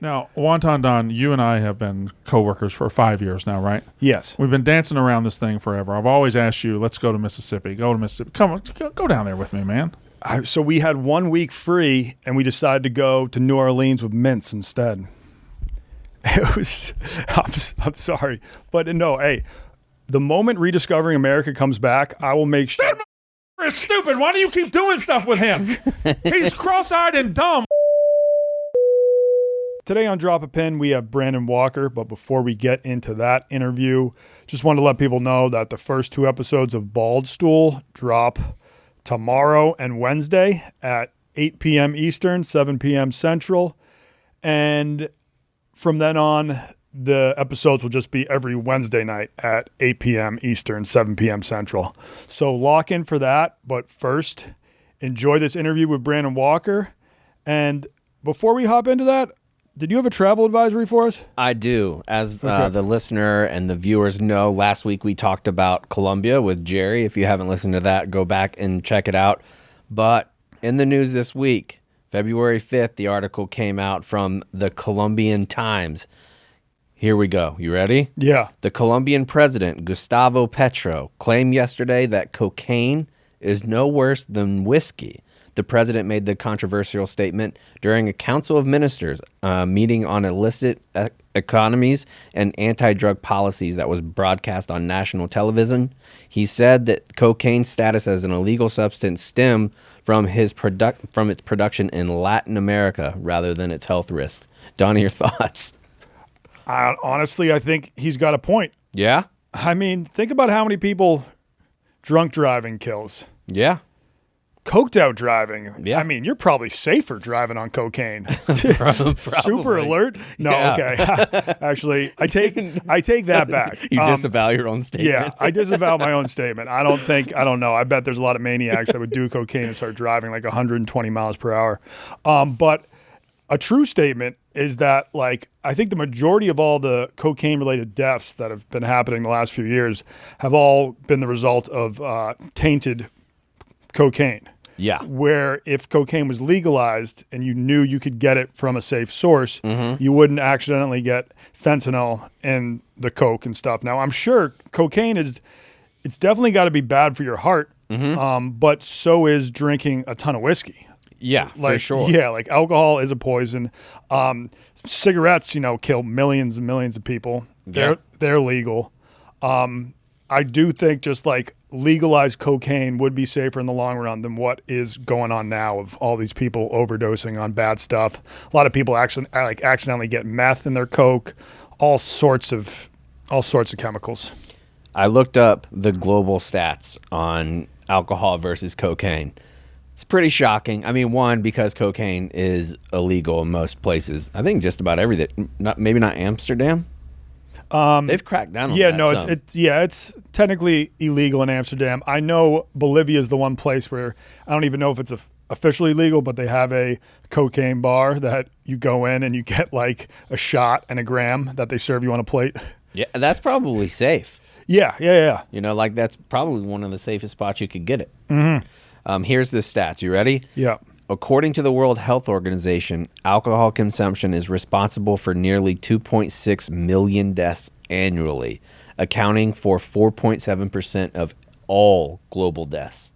Now, Wonton Don, you and I have been coworkers for 5 years now, right? Yes. We've been dancing around this thing forever. I've always asked you, let's go to Mississippi. Go to Mississippi. Come on, go down there with me, man. So we had 1 week free, and we decided to go to New Orleans with Mintz instead. It was, I'm sorry, but no, hey, the moment Rediscovering America comes back, I will make sure. That is stupid. Why do you keep doing stuff with him? He's cross-eyed and dumb. Today on Drop a Pin, we have Brandon Walker, but before we get into that interview, just wanted to let people know that the first 2 episodes of Baldstool drop tomorrow and Wednesday at 8 p.m. Eastern, 7 p.m. Central, and from then on, the episodes will just be every Wednesday night at 8 p.m. Eastern, 7 p.m. Central. So lock in for that. But first, enjoy this interview with Brandon Walker. And before we hop into that, did you have a travel advisory for us? I do. As the listener and the viewers know, last week we talked about Colombia with Jerry. If you haven't listened to that, go back and check it out. But in the news this week, February 5th, the article came out from the Colombian Times. Here we go. You ready? Yeah. The Colombian president, Gustavo Petro, claimed yesterday that cocaine is no worse than whiskey. The president made the controversial statement during a Council of Ministers meeting on illicit economies and anti-drug policies that was broadcast on national television. He said that cocaine's status as an illegal substance stemmed from its production in Latin America rather than its health risks. Donnie, your thoughts? Honestly, I think he's got a point. Yeah? I mean, think about how many people drunk driving kills. Yeah. Coked out driving. Yeah. I mean, you're probably safer driving on cocaine. Probably. Super alert. No, Yeah. okay. Actually, I take that back. You disavow your own statement. Yeah, I disavow my own statement. I don't know. I bet there's a lot of maniacs that would do cocaine and start driving like 120 miles per hour. But a true statement is that, like, I think the majority of all the cocaine-related deaths that have been happening the last few years have all been the result of tainted cocaine. Yeah. Where if cocaine was legalized and you knew you could get it from a safe source, you wouldn't accidentally get fentanyl in the coke and stuff. Now, I'm sure cocaine it's definitely got to be bad for your heart, but so is drinking a ton of whiskey. Yeah, Like, for sure. Yeah, like alcohol is a poison. Cigarettes, kill millions and millions of people. They're legal. I do think just like legalized cocaine would be safer in the long run than what is going on now of all these people overdosing on bad stuff. A lot of people accidentally get meth in their coke, all sorts of chemicals. I looked up the global stats on alcohol versus cocaine. It's pretty shocking. I mean, one, because cocaine is illegal in most places. I think just about everything. Maybe not Amsterdam. They've cracked down on that. It's technically illegal in Amsterdam. I know Bolivia is the one place where I don't even know if it's officially legal, but they have a cocaine bar that you go in and you get like a shot and a gram that they serve you on a plate. Yeah, that's probably safe. Yeah. Like that's probably one of the safest spots you could get it. Here's the stats. You ready? Yeah. According to the World Health Organization, alcohol consumption is responsible for nearly 2.6 million deaths annually, accounting for 4.7% of all global deaths.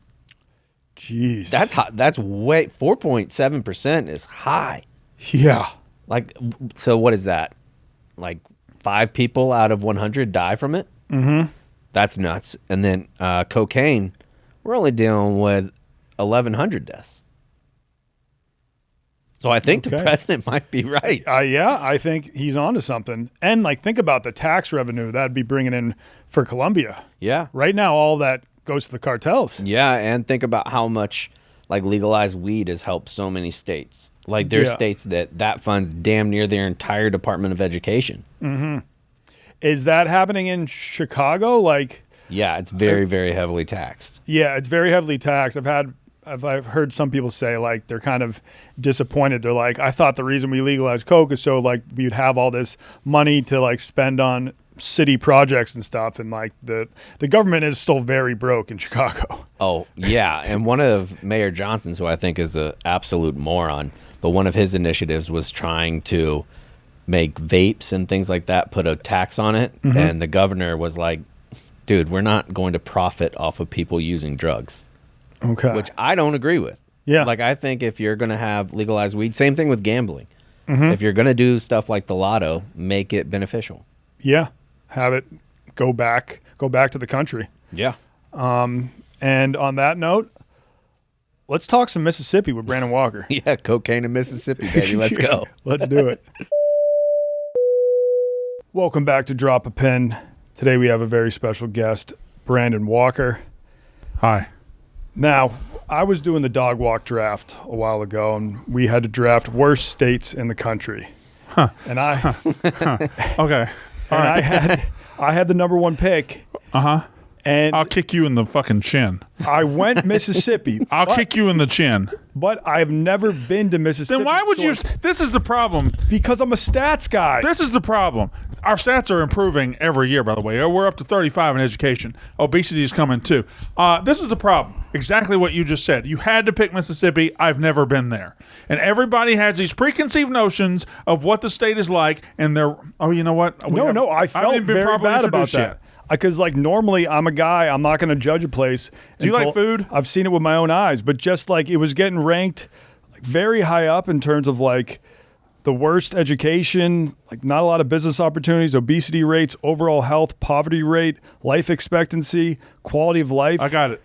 Jeez. That's hot. That's way 4.7% is high. Yeah. Like, so what is that? Like 5 people out of 100 die from it? Mm-hmm. That's nuts. And then cocaine, we're only dealing with 1,100 deaths. So I think the president might be right. Yeah, I think he's onto something. And like, think about the tax revenue that'd be bringing in for Colombia. Yeah. Right now, all that goes to the cartels. Yeah, and think about how much like legalized weed has helped so many states. Like there's states that funds damn near their entire Department of Education. Mm-hmm. Is that happening in Chicago? Like, yeah, it's very, very heavily taxed. Yeah, it's very heavily taxed. I've heard some people say like they're kind of disappointed. They're like, I thought the reason we legalized coke is so like we'd have all this money to like spend on city projects and stuff, and like the government is still very broke in Chicago. Oh yeah, and one of Mayor Johnson's, who I think is an absolute moron, but one of his initiatives was trying to make vapes and things like that, put a tax on it. And the governor was like, dude, we're not going to profit off of people using drugs. Okay. Which I don't agree with. Yeah. Like, I think if you're going to have legalized weed, same thing with gambling. If you're going to do stuff like the lotto, make it beneficial. Yeah. Have it go back to the country. Yeah. And on that note, let's talk some Mississippi with Brandon Walker. Yeah, cocaine in Mississippi, baby. Let's go. Let's do it. Welcome back to Drop a Pin. Today we have a very special guest, Brandon Walker. Hi. Now, I was doing the dog walk draft a while ago, and we had to draft worst states in the country. Huh. And I Okay. All right. I had the number one pick. Uh-huh. And I'll kick you in the fucking chin. I went Mississippi. I'll kick you in the chin. But I've never been to Mississippi. Then why would you? This is the problem. Because I'm a stats guy. This is the problem. Our stats are improving every year, by the way. We're up to 35 in education. Obesity is coming too. This is the problem. Exactly what you just said. You had to pick Mississippi. I've never been there. And everybody has these preconceived notions of what the state is like. And they're, oh, you know what? I felt very bad about that. Because, like, normally I'm a guy, I'm not going to judge a place. Do you like food? I've seen it with my own eyes. But just, like, it was getting ranked like very high up in terms of, like, the worst education, like, not a lot of business opportunities, obesity rates, overall health, poverty rate, life expectancy, quality of life. I got it.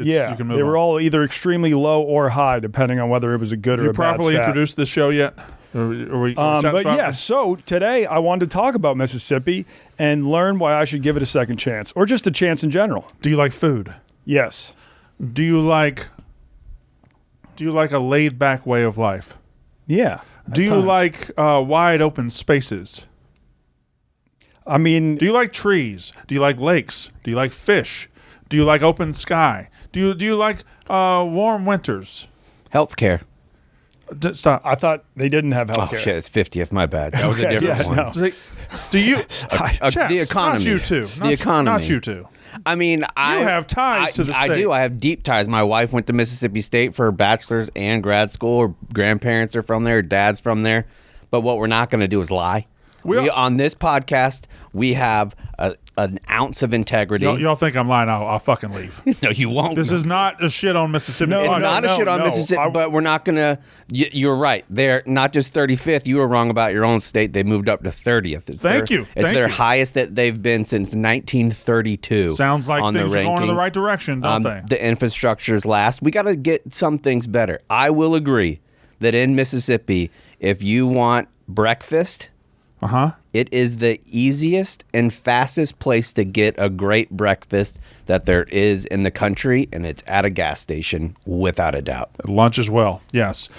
Yeah, they were all either extremely low or high, depending on whether it was a good or a bad stat. You properly introduced this show yet? But yeah, so today I wanted to talk about Mississippi and learn why I should give it a second chance, or just a chance in general. Do you like food? Yes. Do you like a laid back way of life? Yeah. Do you like wide open spaces? I mean, do you like trees? Do you like lakes? Do you like fish? Do you like open sky? Do you like warm winters? Healthcare. Stop. I thought they didn't have healthcare. Oh shit, it's 50th. My bad. That was a different one. No. Do you? Chaps, the economy. Not you two. The economy. Not you two. I mean, I have ties to the state. I do. I have deep ties. My wife went to Mississippi State for her bachelor's and grad school. Her grandparents are from there. Her dad's from there. But what we're not going to do is lie. On this podcast, we have an ounce of integrity. Y'all think I'm lying? I'll fucking leave. No, you won't. This is not a shit on Mississippi. It's not a shit on Mississippi, but we're not going to. You're right. They're not just 35th. You were wrong about your own state. They moved up to 30th. Thank you. It's their highest that they've been since 1932. Sounds like things are going in the right direction, don't they? The infrastructure's last. We got to get some things better. I will agree that in Mississippi, if you want breakfast, it is the easiest and fastest place to get a great breakfast that there is in the country, and it's at a gas station, without a doubt. Lunch as well, yes.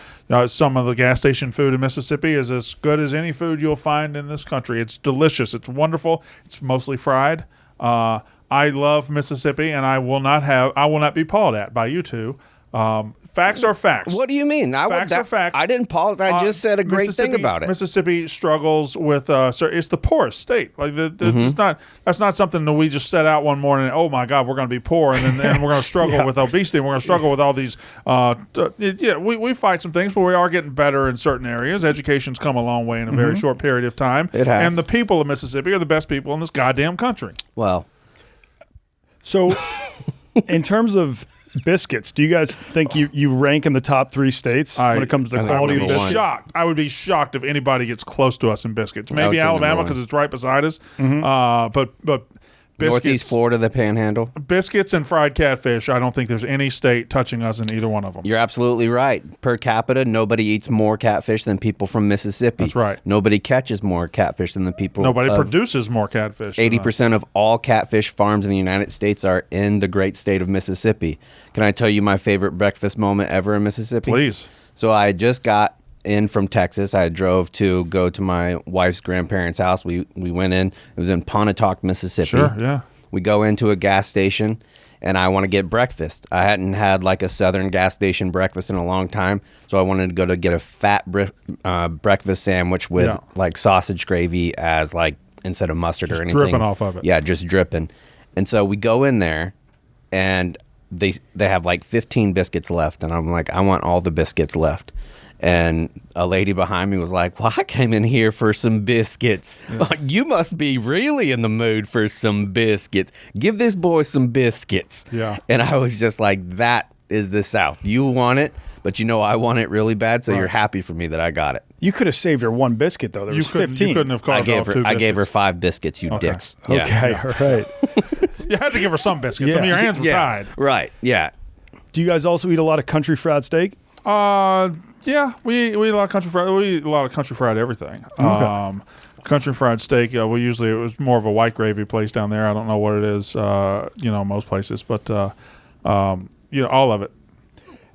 Some of the gas station food in Mississippi is as good as any food you'll find in this country. It's delicious. It's wonderful. It's mostly fried. I love Mississippi, and I will not be pawed at by you two. Facts are facts. What do you mean? Facts are facts. I didn't pause. I just said a great thing about it. Mississippi struggles with. It's the poorest state. Like it's not. That's not something that we just set out one morning. And, oh my God, we're going to be poor, and then we're going to struggle with obesity. And we're going to struggle with all these. We fight some things, but we are getting better in certain areas. Education's come a long way in a very short period of time. It has. And the people of Mississippi are the best people in this goddamn country. Well, so in terms of biscuits, do you guys think you rank in the top 3 states when it comes to quality of biscuits? I would be shocked if anybody gets close to us in biscuits. Maybe Alabama because it's right beside us. But biscuits, Northeast Florida, the Panhandle. Biscuits and fried catfish. I don't think there's any state touching us in either one of them. You're absolutely right. Per capita, nobody eats more catfish than people from Mississippi. That's right. Nobody catches more catfish than the people. Nobody produces more catfish. 80% of all catfish farms in the United States are in the great state of Mississippi. Can I tell you my favorite breakfast moment ever in Mississippi? Please. So I just got in from Texas. I drove to go to my wife's grandparents' house. We went in. It was in Pontotoc, Mississippi. Sure, yeah. We go into a gas station, and I want to get breakfast. I hadn't had like a Southern gas station breakfast in a long time, so I wanted to go to get a fat breakfast sandwich with like sausage gravy as like instead of mustard or anything. Dripping off of it. Yeah, just dripping. And so we go in there, and they have like 15 biscuits left, and I'm like, I want all the biscuits left. And a lady behind me was like, well, I came in here for some biscuits. You must be really in the mood for some biscuits. Give this boy some biscuits. Yeah. And I was just like, that is the South. You want it, but I want it really bad, so you're happy for me that I got it. You could have saved her one biscuit, though. There was 15. You couldn't have called I gave her 5 biscuits, you dicks. Yeah. Okay, all right. You had to give her some biscuits. Yeah. I mean, your hands were tied. Right, yeah. Do you guys also eat a lot of country fried steak? Yeah, we eat a lot of country fried. We eat a lot of country fried everything. Okay. Country fried steak. It was more of a white gravy place down there. I don't know what it is. Most places, but all of it.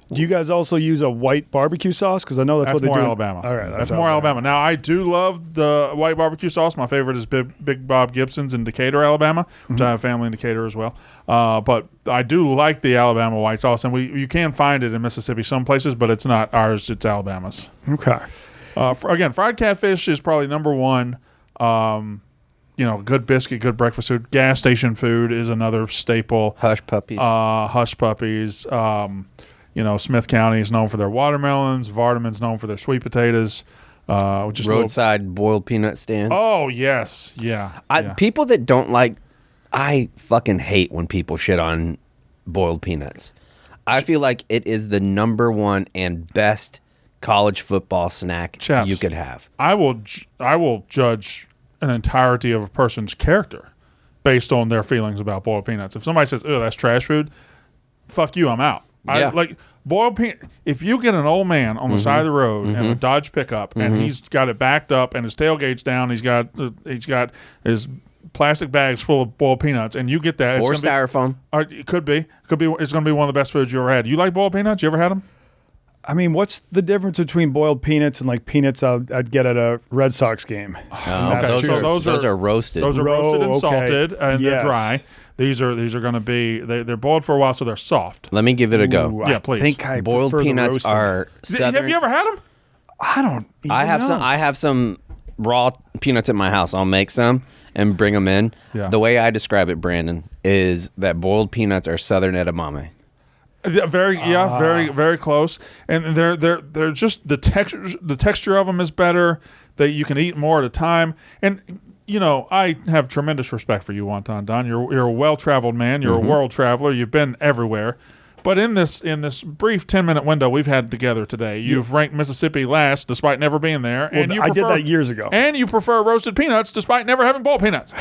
Do you guys also use a white barbecue sauce? Because I know that's what they do. That's more Alabama. All right, that's more Alabama. Now, I do love the white barbecue sauce. My favorite is Big Bob Gibson's in Decatur, Alabama, which I have family in Decatur as well. But I do like the Alabama white sauce, and you can find it in Mississippi some places, but it's not ours. It's Alabama's. Okay. Again, fried catfish is probably number one. Good biscuit, good breakfast food. Gas station food is another staple. Hush puppies. Hush puppies. Smith County is known for their watermelons. Vardaman's known for their sweet potatoes. Roadside boiled peanut stands. Oh, yes. Yeah. People that don't like, I fucking hate when people shit on boiled peanuts. I feel like it is the number one and best college football snack Chaps, you could have. I will judge an entirety of a person's character based on their feelings about boiled peanuts. If somebody says, "Oh, that's trash food," fuck you, I'm out. Yeah. Like boiled peanut. If you get an old man on the side of the road in a Dodge pickup and he's got it backed up and his tailgate's down, he's got his plastic bags full of boiled peanuts, and you get that, or styrofoam. It could be. It's going to be one of the best foods you ever had. You like boiled peanuts? You ever had them? I mean, what's the difference between boiled peanuts and like peanuts I'd get at a Red Sox game? Okay. Those are roasted. Those are roasted and okay. salted, and Yes. they're dry. These are going to be they're boiled for a while, so they're soft. Let me give it a go. Ooh, Yeah, I please. think I Boiled prefer the peanuts roasted. are southern. Have you ever had them? I don't. Even know. I have some raw peanuts at my house. I'll make some and bring them in. Yeah. The way I describe it, Brandon, is that boiled peanuts are southern edamame. Very, very close. And they're just the texture of them is better. That you can eat more at a time. And I have tremendous respect for you, Wonton Don. You're a well-traveled man. You're a world traveler. You've been everywhere. But in this brief 10-minute window we've had together today, you've ranked Mississippi last despite never being there. Well, And I did that years ago. And you prefer roasted peanuts despite never having boiled peanuts.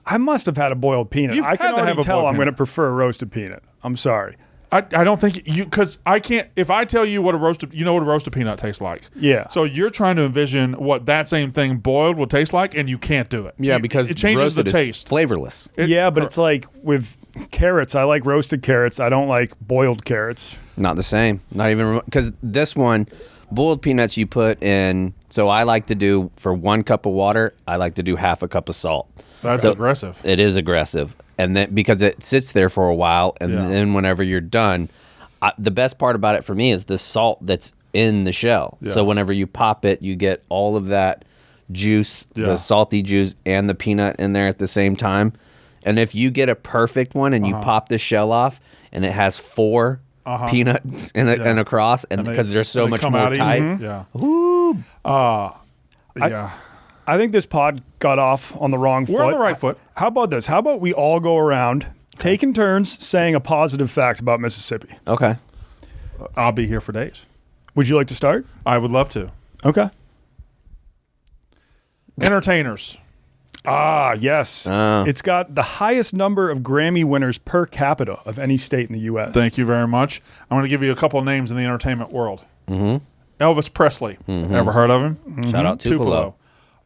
I must have had a boiled peanut. You've I had can to already have a tell boiled I'm going to peanut. prefer a roasted peanut. I'm sorry. I don't think you, because I can't, if I tell you what a roasted peanut tastes like. Yeah. So you're trying to envision what that same thing boiled would taste like, and you can't do it. Yeah, because it changes the roasted is taste. flavorless. But it's like with carrots. I like roasted carrots. I don't like boiled carrots. Not the same. Not even because this one, boiled peanuts you put in. So I like to do for 1 cup of water. I like to do half a cup of salt. That's aggressive. It is aggressive, and then because it sits there for a while, and Yeah. then whenever you're done, the best part about it for me is the salt that's in the shell. Yeah. So whenever you pop it, you get all of that juice, Yeah. the salty juice, and the peanut in there at the same time. And if you get a perfect one and you pop the shell off, and it has 4 peanuts and across, and because they're so much more tight. Yeah. Woo. Yeah. I think this pod got off on the wrong foot. We're on the right foot. How about this? How about we all go around taking turns saying a positive fact about Mississippi? Okay. I'll be here for days. Would you like to start? I would love to. Okay. Entertainers. Yes. It's got the highest number of Grammy winners per capita of any state in the U.S. Thank you very much. I'm going to give you a couple of names in the entertainment world. Mm-hmm. Elvis Presley. Ever heard of him? Shout out Tupelo.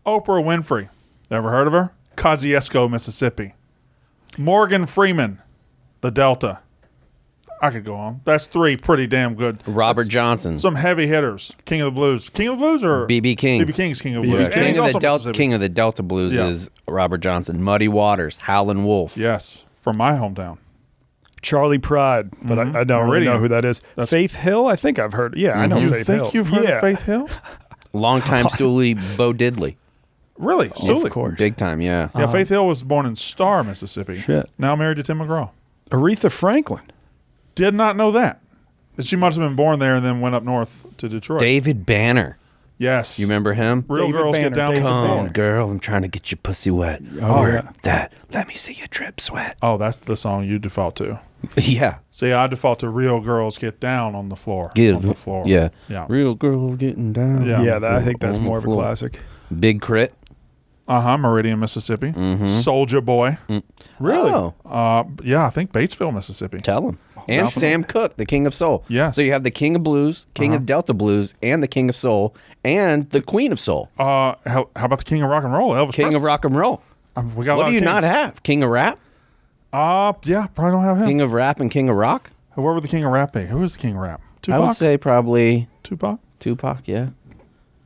Oprah Winfrey. Ever heard of her? Kosciuszko, Mississippi. Morgan Freeman, the Delta. I could go on. That's 3 pretty damn good. Robert Johnson. Some heavy hitters. King of the Blues. King of the Blues or B.B. King. B.B. King's King of the Blues. Yeah, And he's also Mississippi. King of the Delta Blues Yeah. is Robert Johnson. Muddy Waters, Howlin' Wolf. Yes, from my hometown. Charlie Pride, but I don't really know Meridian. who that is. Faith Hill? I think I've heard. Yeah, I know You Faith Hill. think you've heard of Faith Hill? Longtime stoolie Bo Diddley. Really? Of course. Big time, yeah. Yeah, Faith Hill was born in Star, Mississippi. Shit. Now married to Tim McGraw. Aretha Franklin. Did not know that. She must have been born there and then went up north to Detroit. David Banner. Yes. You remember him? Real David girls Banner, get down David on the Come, floor. girl, I'm trying to get your pussy wet. Oh, Or yeah. that, let me see your drip sweat. Oh, that's the song you default to. Yeah. See, I default to real girls get down on the floor. Give on the floor. Yeah. Yeah. Real girls getting down. Yeah. Yeah, I think that's On the more of a floor. classic. Big Crit. Meridian, Mississippi. Soldier Boy. Really? Oh, Yeah, I think Batesville, Mississippi. tell him. And South- Sam Cooke, the King of Soul. Yes. So you have the King of Blues, King of Delta Blues, and the King of Soul, and the Queen of Soul. How about the King of Rock and Roll, Elvis King Presley? of Rock and Roll. We got a lot What do of you not kings. have? King of Rap? Yeah, probably don't have him. King of Rap and King of Rock? Whoever would the King of Rap be? Who is the King of Rap? Tupac? I would say probably Tupac? Tupac, yeah.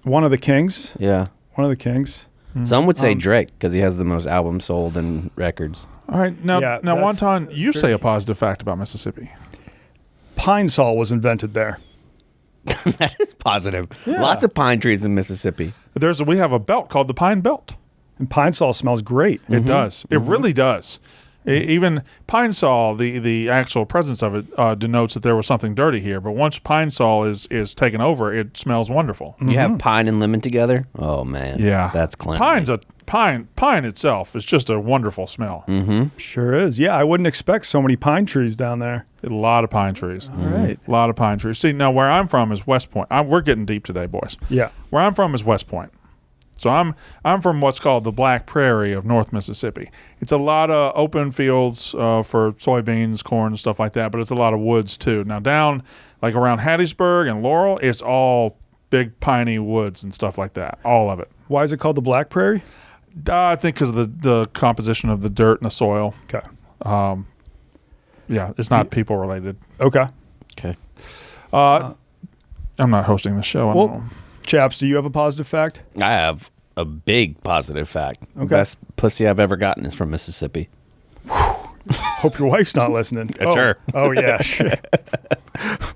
One of the kings. Yeah. One of the kings. Some would say Drake because he has the most albums sold and records. All right. Now, Yeah, now that's Wonton, you say a positive fact about Mississippi. Pine Sol was invented there. That is positive. Lots of pine trees in Mississippi. We have a belt called the Pine Belt. And Pine Sol smells great. It does. It really does. Even pine sol, the actual presence of it denotes that there was something dirty here. But once pine sol is taken over, it smells wonderful. You have pine and lemon together? Oh, man. Yeah, That's clean. Pine itself is just a wonderful smell. Sure is. Yeah, I wouldn't expect so many pine trees down there. A lot of pine trees. All right. A lot of pine trees. See, now where I'm from is West Point. We're getting deep today, boys. Yeah. Where I'm from is West Point. So I'm from what's called the Black Prairie of North Mississippi. It's a lot of open fields for soybeans, corn, and stuff like that, but it's a lot of woods too. Now down like around Hattiesburg and Laurel, it's all big piney woods and stuff like that. All of it. Why is it called the Black Prairie? I think because of the composition of the dirt and the soil. Okay. Yeah, it's not people related. Okay. Okay. I'm not hosting the show. I don't know. Chaps, do you have a positive fact? I have a big positive fact. Okay. Best pussy I've ever gotten is from Mississippi. Hope your wife's not listening. It's her. Oh, yeah. Shit.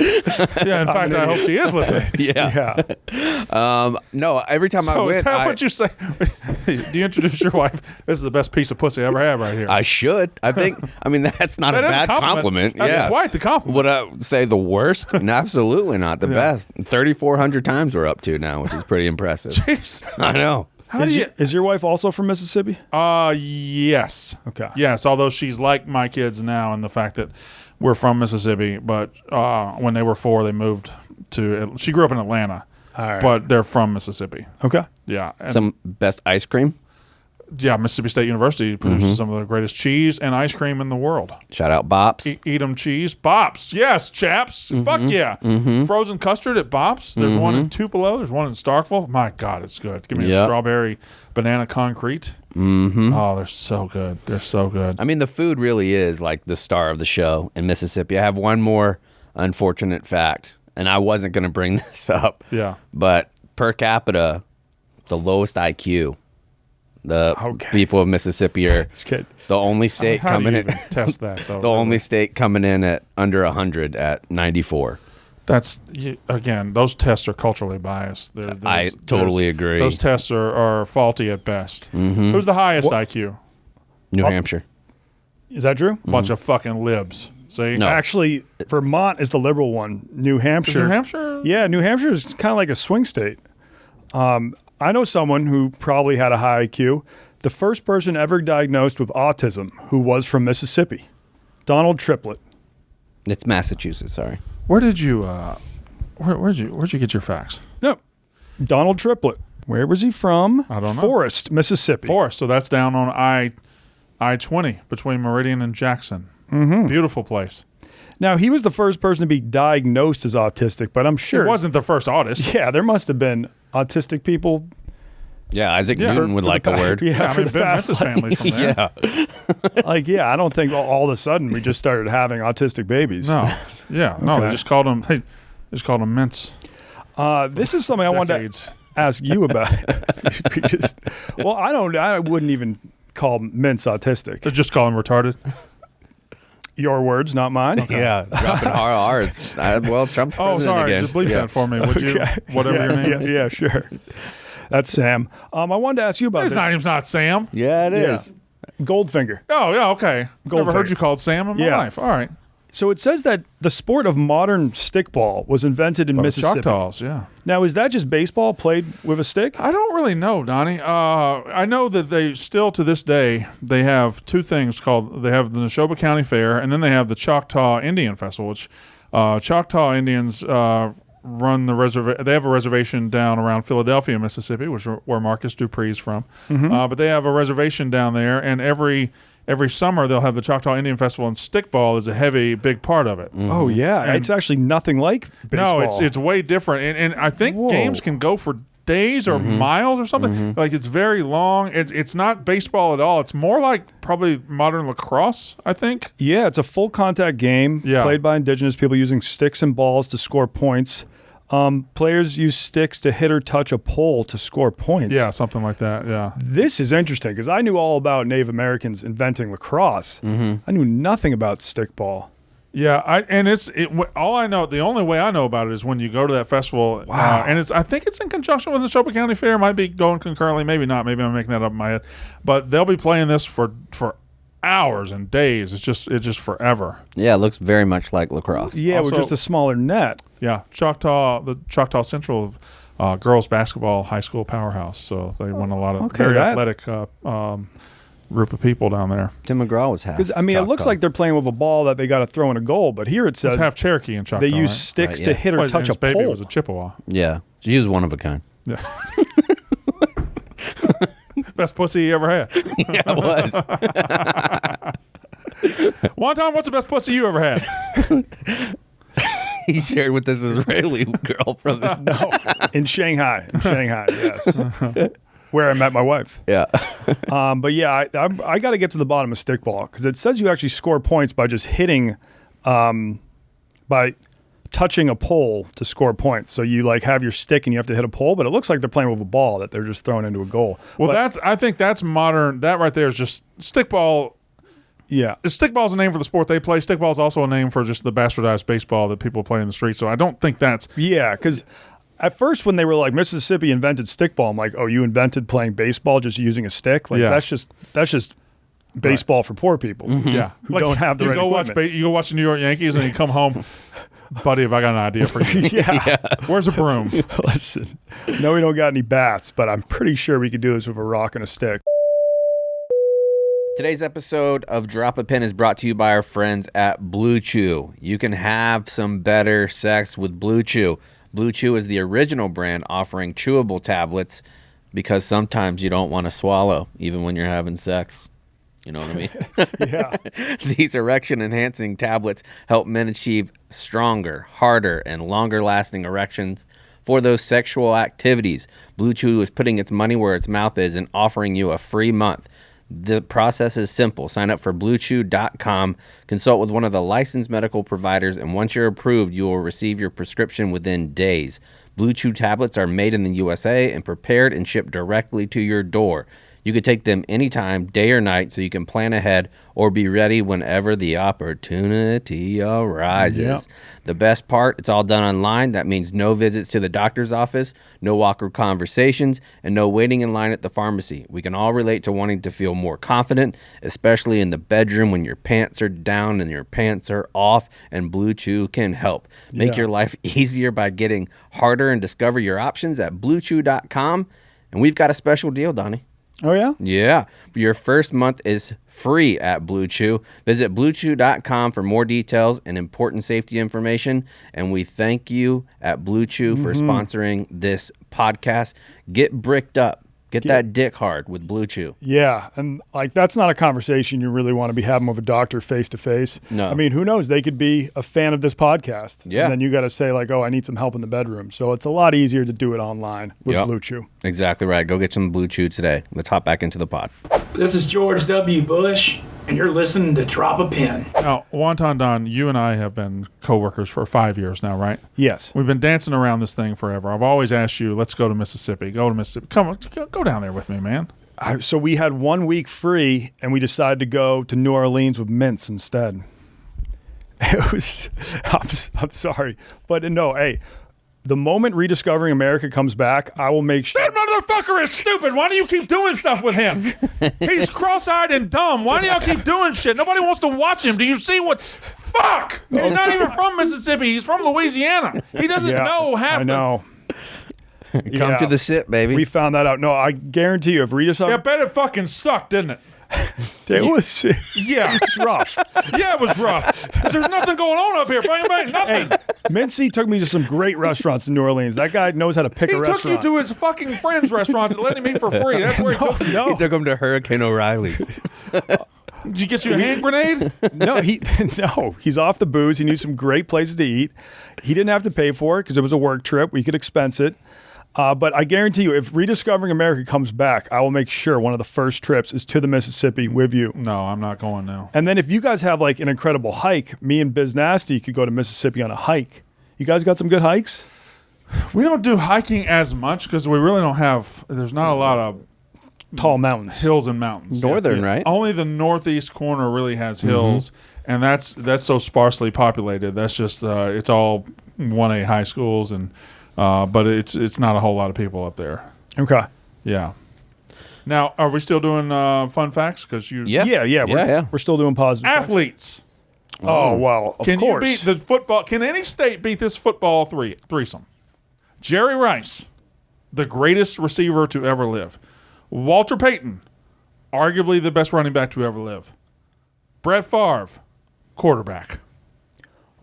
Yeah, in fact, I hope she is listening. Yeah. Yeah. No, every time I So is went, that what you say? Do you introduce your wife? This is the best piece of pussy I ever had right here. I should. I think. I mean, that's not That a is a bad compliment. That's Yeah. quite the compliment. Would I say the worst? No, absolutely not. The best. 3,400 times we're up to now, which is pretty impressive. Jeez. I know. How do you? Is your wife also from Mississippi? Yes. Okay. Yes, although she's like my kids now in the fact that we're from Mississippi, but when they were 4, they moved to. She grew up in Atlanta, All right. but they're from Mississippi. Okay. Yeah. And Some best ice cream. yeah, Mississippi State University produces some of the greatest cheese and ice cream in the world. Shout out Bops. Eat 'em cheese. Bops. Yes, Chaps. Fuck yeah. Frozen custard at Bops. There's one in Tupelo. There's one in Starkville. My God, it's good. Give me a Yep. strawberry banana concrete. Oh, they're so good. They're so good. I mean, the food really is like the star of the show in Mississippi. I have one more unfortunate fact, and I wasn't going to bring this up. Yeah. But per capita, the lowest IQ. The Okay. people of Mississippi are It's good. the only state How do coming you in. even test that, though? The only state coming in at under 100 at 94. That's again, those tests are culturally biased. I totally agree. Those tests are faulty at best. Who's the highest IQ? New Hampshire. Is that true? Bunch of fucking libs. See? No. Actually, Vermont is the liberal one. New Hampshire. Is New Hampshire? Yeah, New Hampshire is kind of like a swing state. I know someone who probably had a high IQ. The first person ever diagnosed with autism who was from Mississippi, Donald Triplett. It's Massachusetts, sorry. Where did you where'd you get your facts? No, Donald Triplett. Where was he from? I don't know. Forest, Mississippi. Forest. So that's down on I-20 between Meridian and Jackson. Beautiful place. Now, he was the first person to be diagnosed as autistic, but I'm sure. It wasn't the first artist. Yeah, there must have been autistic people. Yeah, Isaac Yeah. Newton would for like the a word. Yeah, I for mean, the Ben past, Mintz's family's from there. Yeah. I don't think all of a sudden we just started having autistic babies. No. Yeah. No, Okay. they just called him Mintz. This is something I wanted Decades. to ask you about. I wouldn't even call Mintz autistic. They just call him retarded. Your words, not mine. Yeah, dropping R's. Well, Trump's Oh, president sorry. again. Just bleep Yeah. that for me, would you? Okay. Whatever yeah, your name is. Yeah, sure. That's Sam. I wanted to ask you about His this. name's not Sam. Yeah, it is. Goldfinger. Oh, yeah, okay. Never heard Goldfinger. you called Sam in my Yeah. life. All right. So it says that the sport of modern stickball was invented in Mississippi. Choctaws, yeah. Now, is that just baseball played with a stick? I don't really know, Donnie. I know that they still, to this day, they have two things called, they have the Neshoba County Fair, and then they have the Choctaw Indian Festival, which Choctaw Indians run the reservation. They have a reservation down around Philadelphia, Mississippi, which is where Marcus Dupree's from. But they have a reservation down there, and every summer they'll have the Choctaw Indian Festival, and stickball is a big part of it. Oh yeah, and it's actually nothing like baseball. No, it's way different, and I think games can go for days or miles or something. Like it's very long. It's not baseball at all. It's more like probably modern lacrosse, I think. Yeah, it's a full contact game played by indigenous people using sticks and balls to score points. Players use sticks to hit or touch a pole to score points. Yeah, something like that. Yeah. This is interesting because I knew all about Native Americans inventing lacrosse. I knew nothing about stickball. Yeah, all I know. The only way I know about it is when you go to that festival. Wow. And I think it's in conjunction with the Neshoba County Fair. Might be going concurrently, maybe not. Maybe I'm making that up in my head. But they'll be playing this for hours and days. It's just forever. Yeah, it looks very much like lacrosse. Yeah, with just a smaller net. Yeah, the Choctaw Central girls basketball high school powerhouse. So they won a lot of very athletic group of people down there. Tim McGraw was half. I mean, Choctaw. It looks like they're playing with a ball that they got to throw in a goal, but here it says it's half Cherokee and Choctaw. They use sticks to hit or touch a pole. Baby was a Chippewa. Yeah, she was one of a kind. Yeah. Best pussy you ever had. Yeah, it was. Wonton, what's the best pussy you ever had? He shared with this Israeli girl from his in Shanghai. Yes. Where I met my wife. Yeah. But yeah, I got to get to the bottom of stickball because it says you actually score points by just hitting, by touching a pole to score points. So you like have your stick and you have to hit a pole, but it looks like they're playing with a ball that they're just throwing into a goal. Well, I think that's modern. That right there is just stickball. Yeah. Stickball's a name for the sport they play. Stickball's also a name for just the bastardized baseball that people play in the streets. So I don't think that's... Yeah, because at first when they were like, Mississippi invented stickball, I'm like, oh, you invented playing baseball just using a stick? Like, that's just baseball for poor people. Yeah. Who don't have the right equipment. You go watch the New York Yankees and you come home... Buddy, have I got an idea for you? Yeah. Where's a broom? Listen, no, we don't got any bats, but I'm pretty sure we could do this with a rock and a stick. Today's episode of Drop a Pin is brought to you by our friends at Blue Chew. You can have some better sex with Blue Chew. Blue Chew is the original brand offering chewable tablets because sometimes you don't want to swallow even when you're having sex. You know what I mean? Yeah. These erection-enhancing tablets help men achieve stronger, harder, and longer-lasting erections for those sexual activities. Blue Chew is putting its money where its mouth is and offering you a free month. The process is simple. Sign up for BlueChew.com, consult with one of the licensed medical providers, and once you're approved, you will receive your prescription within days. Blue Chew tablets are made in the USA and prepared and shipped directly to your door. You can take them anytime, day or night, so you can plan ahead or be ready whenever the opportunity arises. Yep. The best part, it's all done online. That means no visits to the doctor's office, no awkward conversations, and no waiting in line at the pharmacy. We can all relate to wanting to feel more confident, especially in the bedroom when your pants are down and your pants are off, and Blue Chew can help. Make your life easier by getting harder and discover your options at BlueChew.com. And we've got a special deal, Donnie. Oh, yeah? Yeah. Your first month is free at Blue Chew. Visit BlueChew.com for more details and important safety information. And we thank you at Blue Chew for sponsoring this podcast. Get bricked up. Get that dick hard with Blue Chew. Yeah, and like that's not a conversation you really want to be having with a doctor face to face. No. I mean, who knows? They could be a fan of this podcast. Yeah. And then you got to say like, oh, I need some help in the bedroom. So it's a lot easier to do it online with Blue Chew. Exactly right. Go get some Blue Chew today. Let's hop back into the pod. This is George W. Bush, and you're listening to Drop a Pin. Now, Wonton Don, you and I have been co-workers for 5 years now, right? Yes. We've been dancing around this thing forever. I've always asked you, let's go to Mississippi. Go to Mississippi. Come on, go down there with me, man. So we had 1 week free, and we decided to go to New Orleans with Mintz instead. It was, I'm sorry, but no, hey, the moment Rediscovering America comes back, I will make sure. That motherfucker is stupid. Why do you keep doing stuff with him? He's cross-eyed and dumb. Why do y'all keep doing shit? Nobody wants to watch him. Do you see what Fuck! He's not even from Mississippi. He's from Louisiana. He doesn't know half I know. Come to the sip, baby. We found that out. No, I guarantee you, if Rita saw Yeah, I bet it fucking sucked, didn't it? it was Yeah. it's rough. Yeah, it was rough. 'Cause there's nothing going on up here. Bang, bang, nothing. Mincy took me to some great restaurants in New Orleans. That guy knows how to pick He a took restaurant. you to his fucking friend's restaurant and let him eat for free. That's where he took you. no, He took him to Hurricane O'Reilly's. Did you get you a hand grenade? no, he's off the booze. He knew some great places to eat. He didn't have to pay for it because it was a work trip. We could expense it. But I guarantee you, if Rediscovering America comes back, I will make sure one of the first trips is to the Mississippi with you. No, I'm not going now. And then if you guys have like an incredible hike, me and Biz Nasty could go to Mississippi on a hike. You guys got some good hikes? We don't do hiking as much because we really don't have. There's not a lot of Tall mountains. hills and mountains. Northern, right? Only the northeast corner really has hills, and that's so sparsely populated. That's just it's all 1A high schools, and but it's not a whole lot of people up there. Okay. Yeah. Now, are we still doing fun facts? Because you Yeah. We're still doing positive. athletes. Oh, well, of Can course. you beat the football? Can any state beat this football threesome? Jerry Rice, the greatest receiver to ever live. Walter Payton, arguably the best running back to ever live. Brett Favre, quarterback.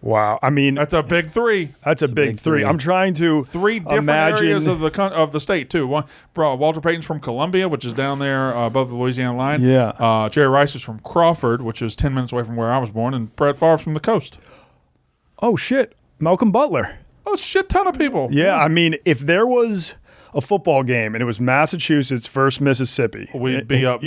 Wow. I mean, That's a big three. that's a big three. I'm trying to Three different imagine areas of the state too. One, Walter Payton's from Columbia, which is down there above the Louisiana line. Yeah. Jerry Rice is from Crawford, which is 10 minutes away from where I was born, and Brett Favre's from the coast. Oh shit, Malcolm Butler. Oh, a shit ton of people. Yeah, I mean, if there was a football game and it was Massachusetts versus Mississippi, We'd be up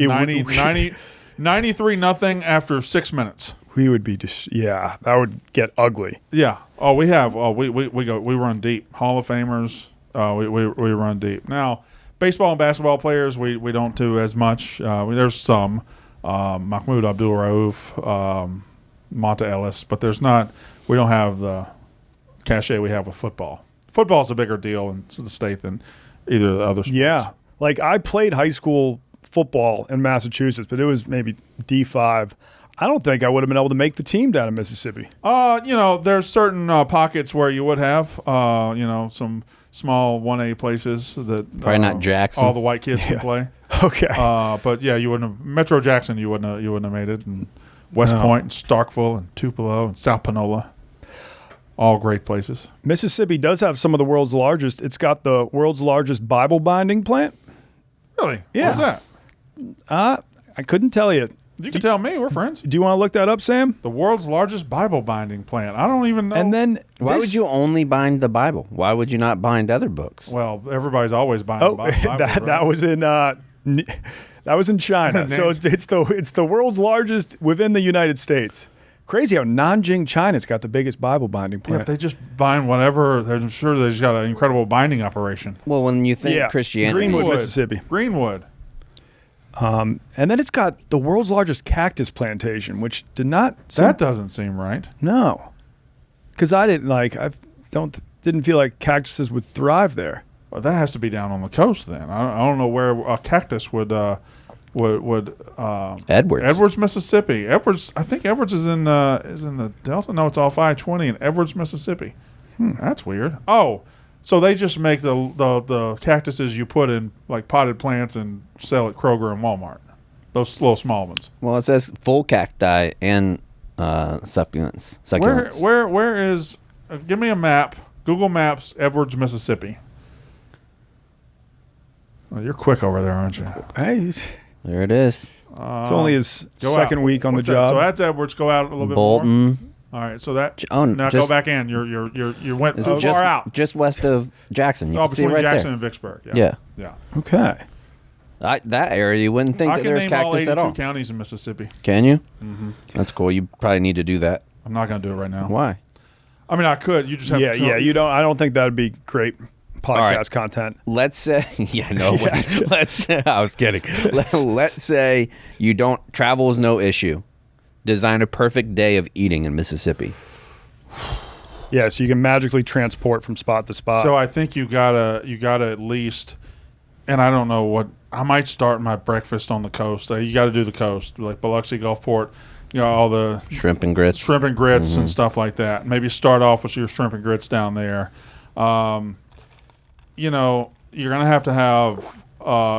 93 nothing after 6 minutes. we would be just that would get ugly. Yeah. Oh, we have. Oh, we run deep. Hall of Famers. We run deep. Now, baseball and basketball players, we don't do as much. There's some. Mahmoud Abdul Rauf, Monta Ellis, but there's not. We don't have the cachet we have with football. Football's a bigger deal in the state than either of the other sports. Yeah, like I played high school football in Massachusetts, but it was maybe D5. I don't think I would have been able to make the team down in Mississippi. There's certain pockets where you would have, some small 1A places that Probably not Jackson. all the white kids can play. Okay. But yeah, you wouldn't have Metro Jackson. You wouldn't have made it. And West Point, and Starkville, and Tupelo, and South Panola, all great places. Mississippi does have some of the world's largest. It's got the world's largest Bible binding plant. Really? Yeah. Where's that? I couldn't tell you. You can tell me. We're friends. Do you want to look that up, Sam? The world's largest Bible binding plant. I don't even know. And then Why would you only bind the Bible? Why would you not bind other books? Well, everybody's always buying Bibles, that right? was in that was in China. So it's the world's largest within the United States. Crazy how Nanjing, China's got the biggest Bible binding Yeah, plant. if they just bind whatever, I'm sure they just got an incredible binding operation. Well, when you think Christianity, Greenwood, Mississippi. Greenwood. And then it's got the world's largest cactus plantation, which did not That doesn't seem right. no, because I didn't feel like cactuses would thrive there. Well, that has to be down on the coast then. I don't know where a cactus would Edwards, Mississippi. I think Edwards is in the Delta. No, it's off I-20 in Edwards, Mississippi. That's weird. Oh, so they just make the cactuses you put in like potted plants and sell at Kroger and Walmart. Those little small ones. well, it says full cacti and succulents. Where is? Give me a map. Google Maps, Edwards, Mississippi. Oh, you're quick over there, aren't you? Hey, There it is. it's only his Go second out. week on What's the that? job. So that's Edwards. Go out a little bit more. Bolton. All right. So that. Oh, Now just- go back in. You went Is too it just, far out. just west of Jackson. You Oh, can see between right Jackson there. and Vicksburg. Yeah. Yeah. Okay. That area, you wouldn't think I that can there's name all cactus 82 at all. counties in Mississippi. Can you? Mm-hmm. That's cool. You probably need to do that. I'm not going to do it right now. Why? I mean, I could. You just have to. You don't. I don't think that'd be great podcast right. content. Let's say, let's say, I was kidding. Let's say you don't, travel is no issue. Design a perfect day of eating in Mississippi. Yeah, so you can magically transport from spot to spot. So I think you gotta at least, and I don't know what. I might start my breakfast on the coast. You got to do the coast, like Biloxi, Gulfport, all the Shrimp and grits. and stuff like that. Maybe start off with your shrimp and grits down there. You're going to have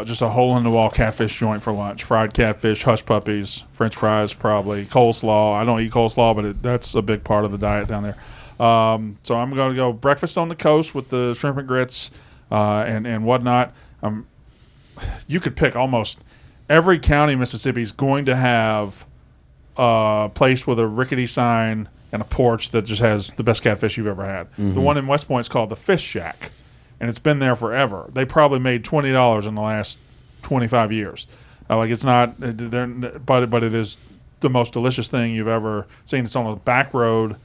just a hole-in-the-wall catfish joint for lunch. Fried catfish, hush puppies, French fries probably, coleslaw. I don't eat coleslaw, but that's a big part of the diet down there. So I'm going to go breakfast on the coast with the shrimp and grits and whatnot. You could pick almost every county in Mississippi is going to have a place with a rickety sign and a porch that just has the best catfish you've ever had. The one in West Point is called the Fish Shack, and it's been there forever. They probably made $20 in the last 25 years. It's not, but it is the most delicious thing you've ever seen. It's on a back road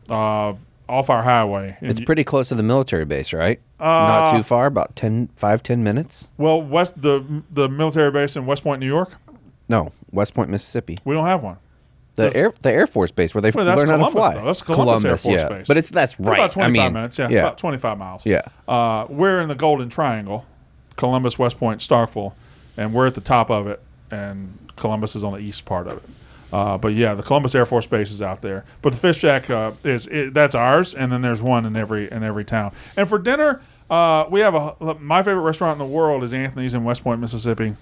off our highway. It's pretty close to the military base, right? Not too far, about 10 minutes. Well, the military base in West Point, New York? No, West Point, Mississippi. We don't have one. The Air Force base where they that's learn how to Columbus, fly. Though. That's Columbus Air Force yeah. Base. But that's right. About 25 minutes, about 25 miles. Yeah. We're in the Golden Triangle, Columbus, West Point, Starkville, and we're at the top of it, and Columbus is on the east part of it. But yeah, the Columbus Air Force Base is out there. But the Fish Shack that's ours, and then there's one in every town. And for dinner, we have my favorite restaurant in the world is Anthony's in West Point, Mississippi.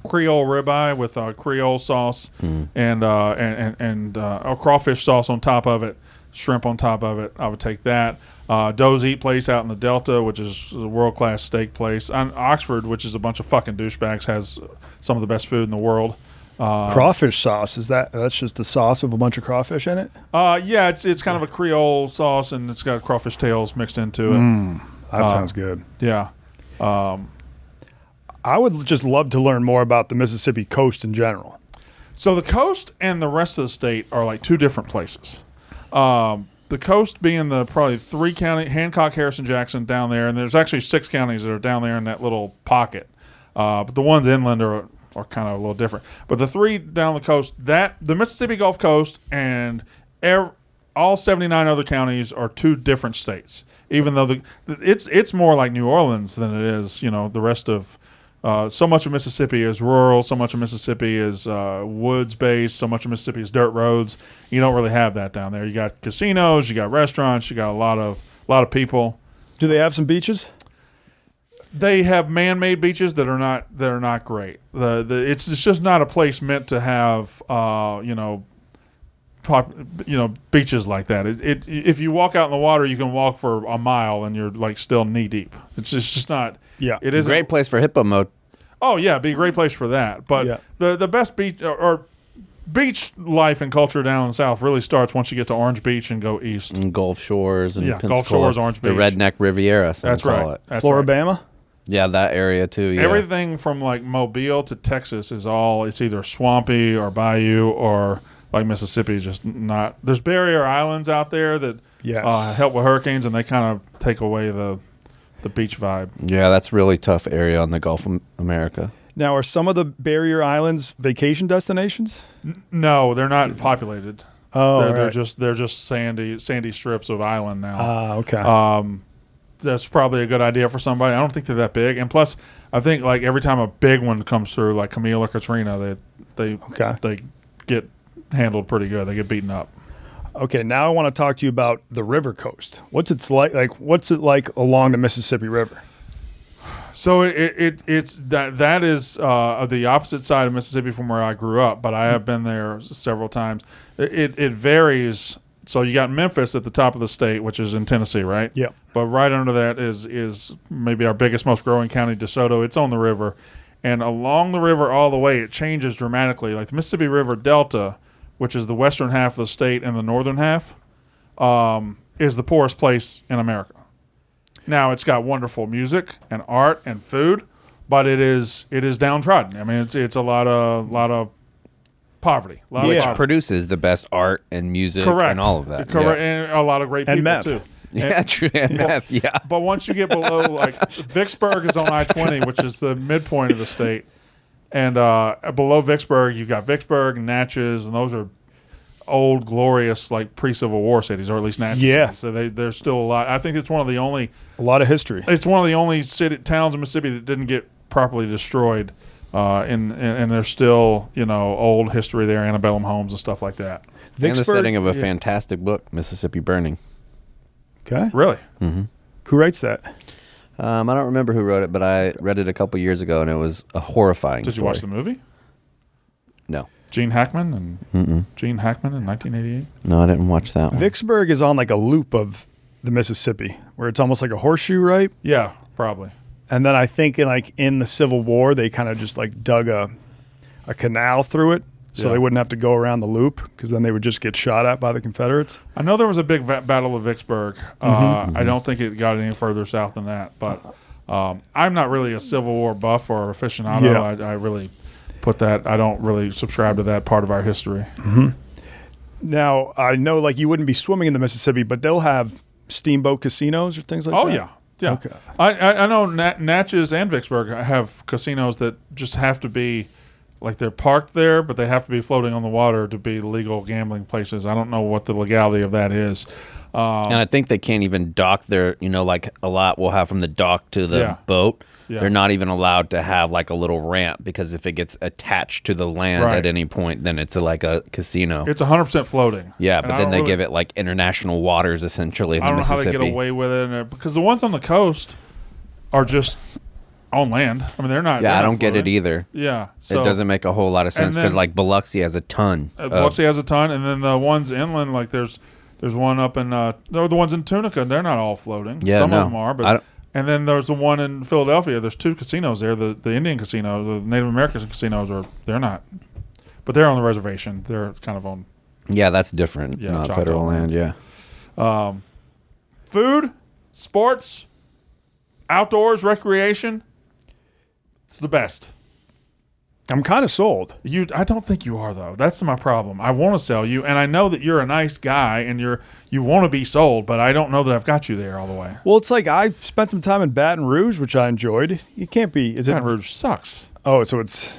Creole ribeye with Creole sauce and a crawfish sauce on top of it, shrimp on top of it. I would take that. Doe's Eat Place out in the Delta, which is a world-class steak place. And Oxford, which is a bunch of fucking douchebags, has some of the best food in the world. Crawfish sauce, that's just the sauce with a bunch of crawfish in it? Yeah, it's kind of a Creole sauce, and it's got crawfish tails mixed into it. That sounds good. Yeah. I would just love to learn more about the Mississippi coast in general. So the coast and the rest of the state are like two different places. The coast being the probably 3 county, Hancock, Harrison, Jackson down there, and there's actually 6 counties that are down there in that little pocket. But the ones inland are kind of a little different. But the 3 down the coast, the Mississippi Gulf Coast and all 79 other counties are 2 different states. Even though it's more like New Orleans than it is, the rest of. So much of Mississippi is rural. So much of Mississippi is woods-based. So much of Mississippi is dirt roads. You don't really have that down there. You got casinos. You got restaurants. You got a lot of people. Do they have some beaches? They have man-made beaches that are not great. It's just not a place meant to have beaches like that. If you walk out in the water, you can walk for a mile and you're like still knee deep. It's just not. Yeah, it is a great place for hippo mode. Oh yeah, it'd be a great place for that. But the best beach or beach life and culture down in the South really starts once you get to Orange Beach and go east. And Gulf Shores and Pensacola, Gulf Shores, Orange Beach, the Redneck Riviera. That's right. Floribama. Right. Yeah, that area too. Yeah. Everything from like Mobile to Texas it's either swampy or bayou or like Mississippi, just not. There's barrier islands out there that help with hurricanes, and they kind of take away the beach vibe. Yeah, that's a really tough area on the Gulf of America. Now, are some of the barrier islands vacation destinations? No, they're not populated. Oh, they're just sandy strips of island now. Okay. That's probably a good idea for somebody. I don't think they're that big, and plus, I think like every time a big one comes through, like Camille or Katrina, they get handled pretty good. They get beaten up. Okay, now I want to talk to you about the river coast. What's it like along the Mississippi River? So it's that is the opposite side of Mississippi from where I grew up, but I have been there several times. It varies. So you got Memphis at the top of the state, which is in Tennessee, right? Yeah. But right under that is maybe our biggest, most growing county, DeSoto. It's on the river, and along the river all the way, it changes dramatically. Like the Mississippi River Delta, which is the western half of the state, and the northern half is the poorest place in America. Now, it's got wonderful music and art and food, but it is downtrodden. I mean, it's a lot of poverty. Which produces the best art and music and all of that. Correct, and a lot of great people, meth. too. Yeah, true, and meth, yeah. But once you get below, like, Vicksburg is on I-20, which is the midpoint of the state. And below Vicksburg, you've got Vicksburg and Natchez, and those are old, glorious, like pre-Civil War cities, or at least Natchez. Yeah. Cities. So there's still a lot. I think it's one of the only. A lot of history. It's one of the only towns in Mississippi that didn't get properly destroyed and there's still old history there, antebellum homes and stuff like that. And the setting of a fantastic book, Mississippi Burning. Okay. Really? Mm-hmm. Who writes that? I don't remember who wrote it, but I read it a couple years ago, and it was a horrifying Did you story. watch the movie? No. Gene Hackman in 1988. No, I didn't watch that one. Vicksburg is on like a loop of the Mississippi, where it's almost like a horseshoe, right? Yeah, probably. And then I think in the Civil War, they kind of just like dug a canal through it so they wouldn't have to go around the loop, because then they would just get shot at by the Confederates. I know there was a big battle of Vicksburg. I don't think it got any further south than that. But I'm not really a Civil War buff or aficionado. Yeah. I really put that. I don't really subscribe to that part of our history. Mm-hmm. Now, I know like you wouldn't be swimming in the Mississippi, but they'll have steamboat casinos or things like that? Oh, yeah. Yeah. Okay. I know Natchez and Vicksburg have casinos that just have to be, like they're parked there, but they have to be floating on the water to be legal gambling places. I don't know what the legality of that is. And I think they can't even dock their, like a lot will have from the dock to the boat. Yeah. They're not even allowed to have like a little ramp, because if it gets attached to the land at any point, then it's like a casino. It's 100% floating. Yeah, but then they give it like international waters essentially in the Mississippi. I don't know how they get away with it, because the ones on the coast are just on land. I mean, they're not. Yeah, I don't floating. get it either. Yeah, so, it doesn't make a whole lot of sense, because like Biloxi has a ton. Biloxi has a ton, and then the ones inland, like there's one up in the ones in Tunica. They're not all floating. Yeah, some of them are, but. And then there's the one in Philadelphia. There's 2 casinos there. The Indian casino, the Native American casinos they're not, but they're on the reservation. They're kind of on. Yeah, that's different. Yeah, not federal land. Yeah. Food, sports, outdoors, recreation. It's the best. I'm kind of sold. I don't think you are, though. That's my problem. I want to sell you, and I know that you're a nice guy, and you want to be sold, but I don't know that I've got you there all the way. Well, it's like I spent some time in Baton Rouge, which I enjoyed. You can't be. Baton Rouge sucks. Oh, so it's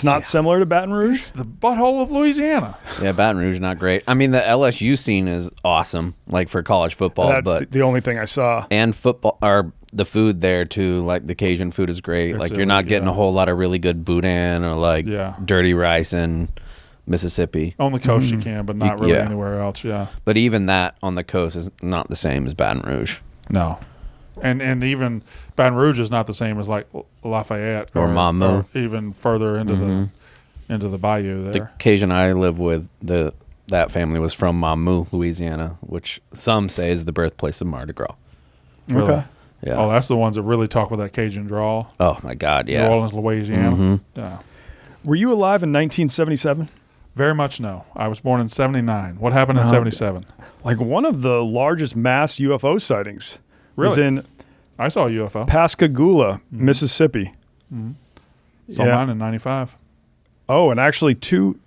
not similar to Baton Rouge? It's the butthole of Louisiana. Yeah, Baton Rouge not great. I mean, the LSU scene is awesome, like for college football. That's the only thing I saw. And football, or the food there too. Like the Cajun food is great. Like you're not getting a whole lot of really good boudin or like dirty rice in Mississippi. On the coast you can, but not really anywhere else. Yeah. But even that on the coast is not the same as Baton Rouge. No. And even Baton Rouge is not the same as like Lafayette or Mamou, or even further into the bayou there. The Cajun I live with, that family was from Mamou, Louisiana, which some say is the birthplace of Mardi Gras. Really? Okay. Yeah. Oh, that's the ones that really talk with that Cajun drawl. Oh my God, yeah. New Orleans, Louisiana. Mm-hmm. Yeah. Were you alive in 1977? Very much no. I was born in 79. What happened in 77? Like one of the largest mass UFO sightings was in I saw a UFO. Pascagoula, Mississippi. Saw mine in 95. Oh, and actually two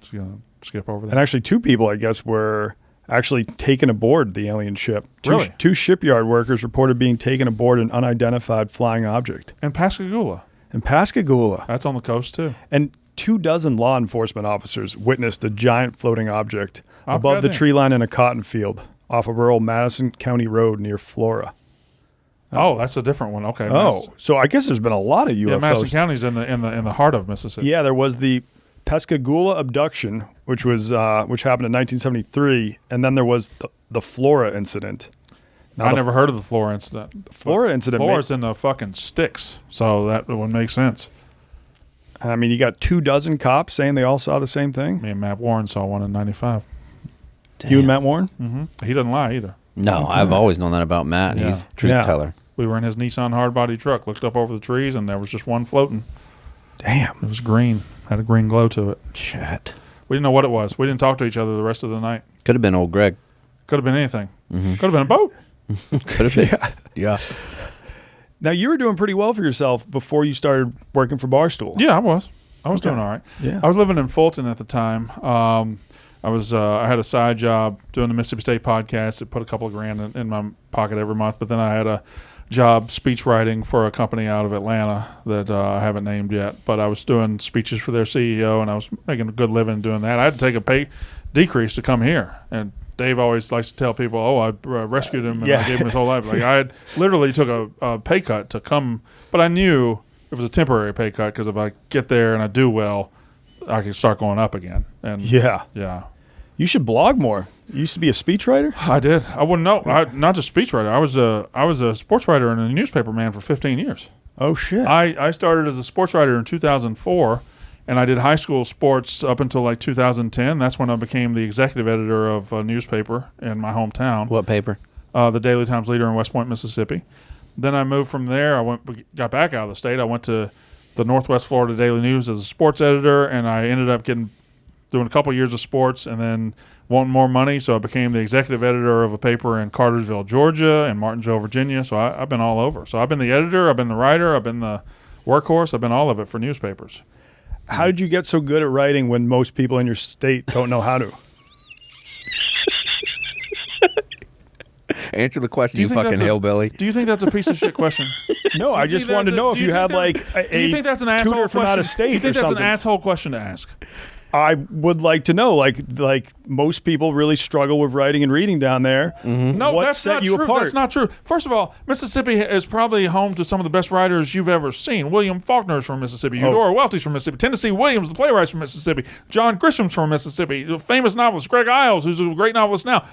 Just gonna skip over that. And actually 2 people, I guess, were actually taken aboard the alien ship. Really? 2 shipyard workers reported being taken aboard an unidentified flying object. In Pascagoula. In Pascagoula. That's on the coast too. And 24 law enforcement officers witnessed a giant floating object above the tree line in a cotton field off of rural Madison County Road near Flora. Oh, that's a different one. Okay. So I guess there's been a lot of UFOs. Yeah, Madison County's in the heart of Mississippi. Yeah, there was the Pascagoula abduction, which happened in 1973, and then there was the Flora incident. Now I never heard of the Flora incident. The Flora incident. Flora's in the fucking sticks, so that would make sense. I mean, you got 24 cops saying they all saw the same thing. Me and Matt Warren saw one in 95. You and Matt Warren? Mm-hmm. He doesn't lie either. No, I've always known that about Matt. Yeah. He's a truth teller. We were in his Nissan hardbody truck, looked up over the trees, and there was just one floating. Damn. It was green. Had a green glow to it. Shit. We didn't know what it was. We didn't talk to each other the rest of the night. Could have been old Greg. Could have been anything. Could have been a boat. Could have been. Yeah. Now, you were doing pretty well for yourself before you started working for Barstool. Yeah, I was. I was doing all right. Yeah. I was living in Fulton at the time. I had a side job doing the Mississippi State podcast. It put a couple of grand in my pocket every month. But then I had a job speech writing for a company out of Atlanta that I haven't named yet. But I was doing speeches for their CEO, and I was making a good living doing that. I had to take a pay decrease to come here. And Dave always likes to tell people, "Oh, I rescued him and I gave him his whole life." Like I had literally took a pay cut to come, but I knew it was a temporary pay cut because if I get there and I do well, I can start going up again. And Yeah. You should blog more. You used to be a speechwriter? I did. I wouldn't know. Not just speechwriter. I was a sports writer and a newspaper man for 15 years. Oh, shit. I started as a sports writer in 2004, and I did high school sports up until like 2010. That's when I became the executive editor of a newspaper in my hometown. What paper? The Daily Times Leader in West Point, Mississippi. Then I moved from there. Got back out of the state. I went to the Northwest Florida Daily News as a sports editor, and I ended up doing a couple years of sports and then wanting more money, so I became the executive editor of a paper in Cartersville, Georgia, and Martinsville, Virginia. So I've been all over. So I've been the editor, I've been the writer, I've been the workhorse, I've been all of it for newspapers. How did you get so good at writing when most people in your state don't know how to? Answer the question, you fucking hillbilly. Do you think that's a piece of shit question? No, I just wanted to know if you had like do you think that's an asshole tutor from question? out of state Do you think or that's something? an asshole question to ask? I would like to know, like most people really struggle with writing and reading down there. No, What that's set not you true. apart? That's not true. First of all, Mississippi is probably home to some of the best writers you've ever seen. William Faulkner's from Mississippi. Eudora Welty's from Mississippi. Tennessee Williams, the playwright's from Mississippi. John Grisham's from Mississippi. The famous novelist Greg Iles, who's a great novelist now.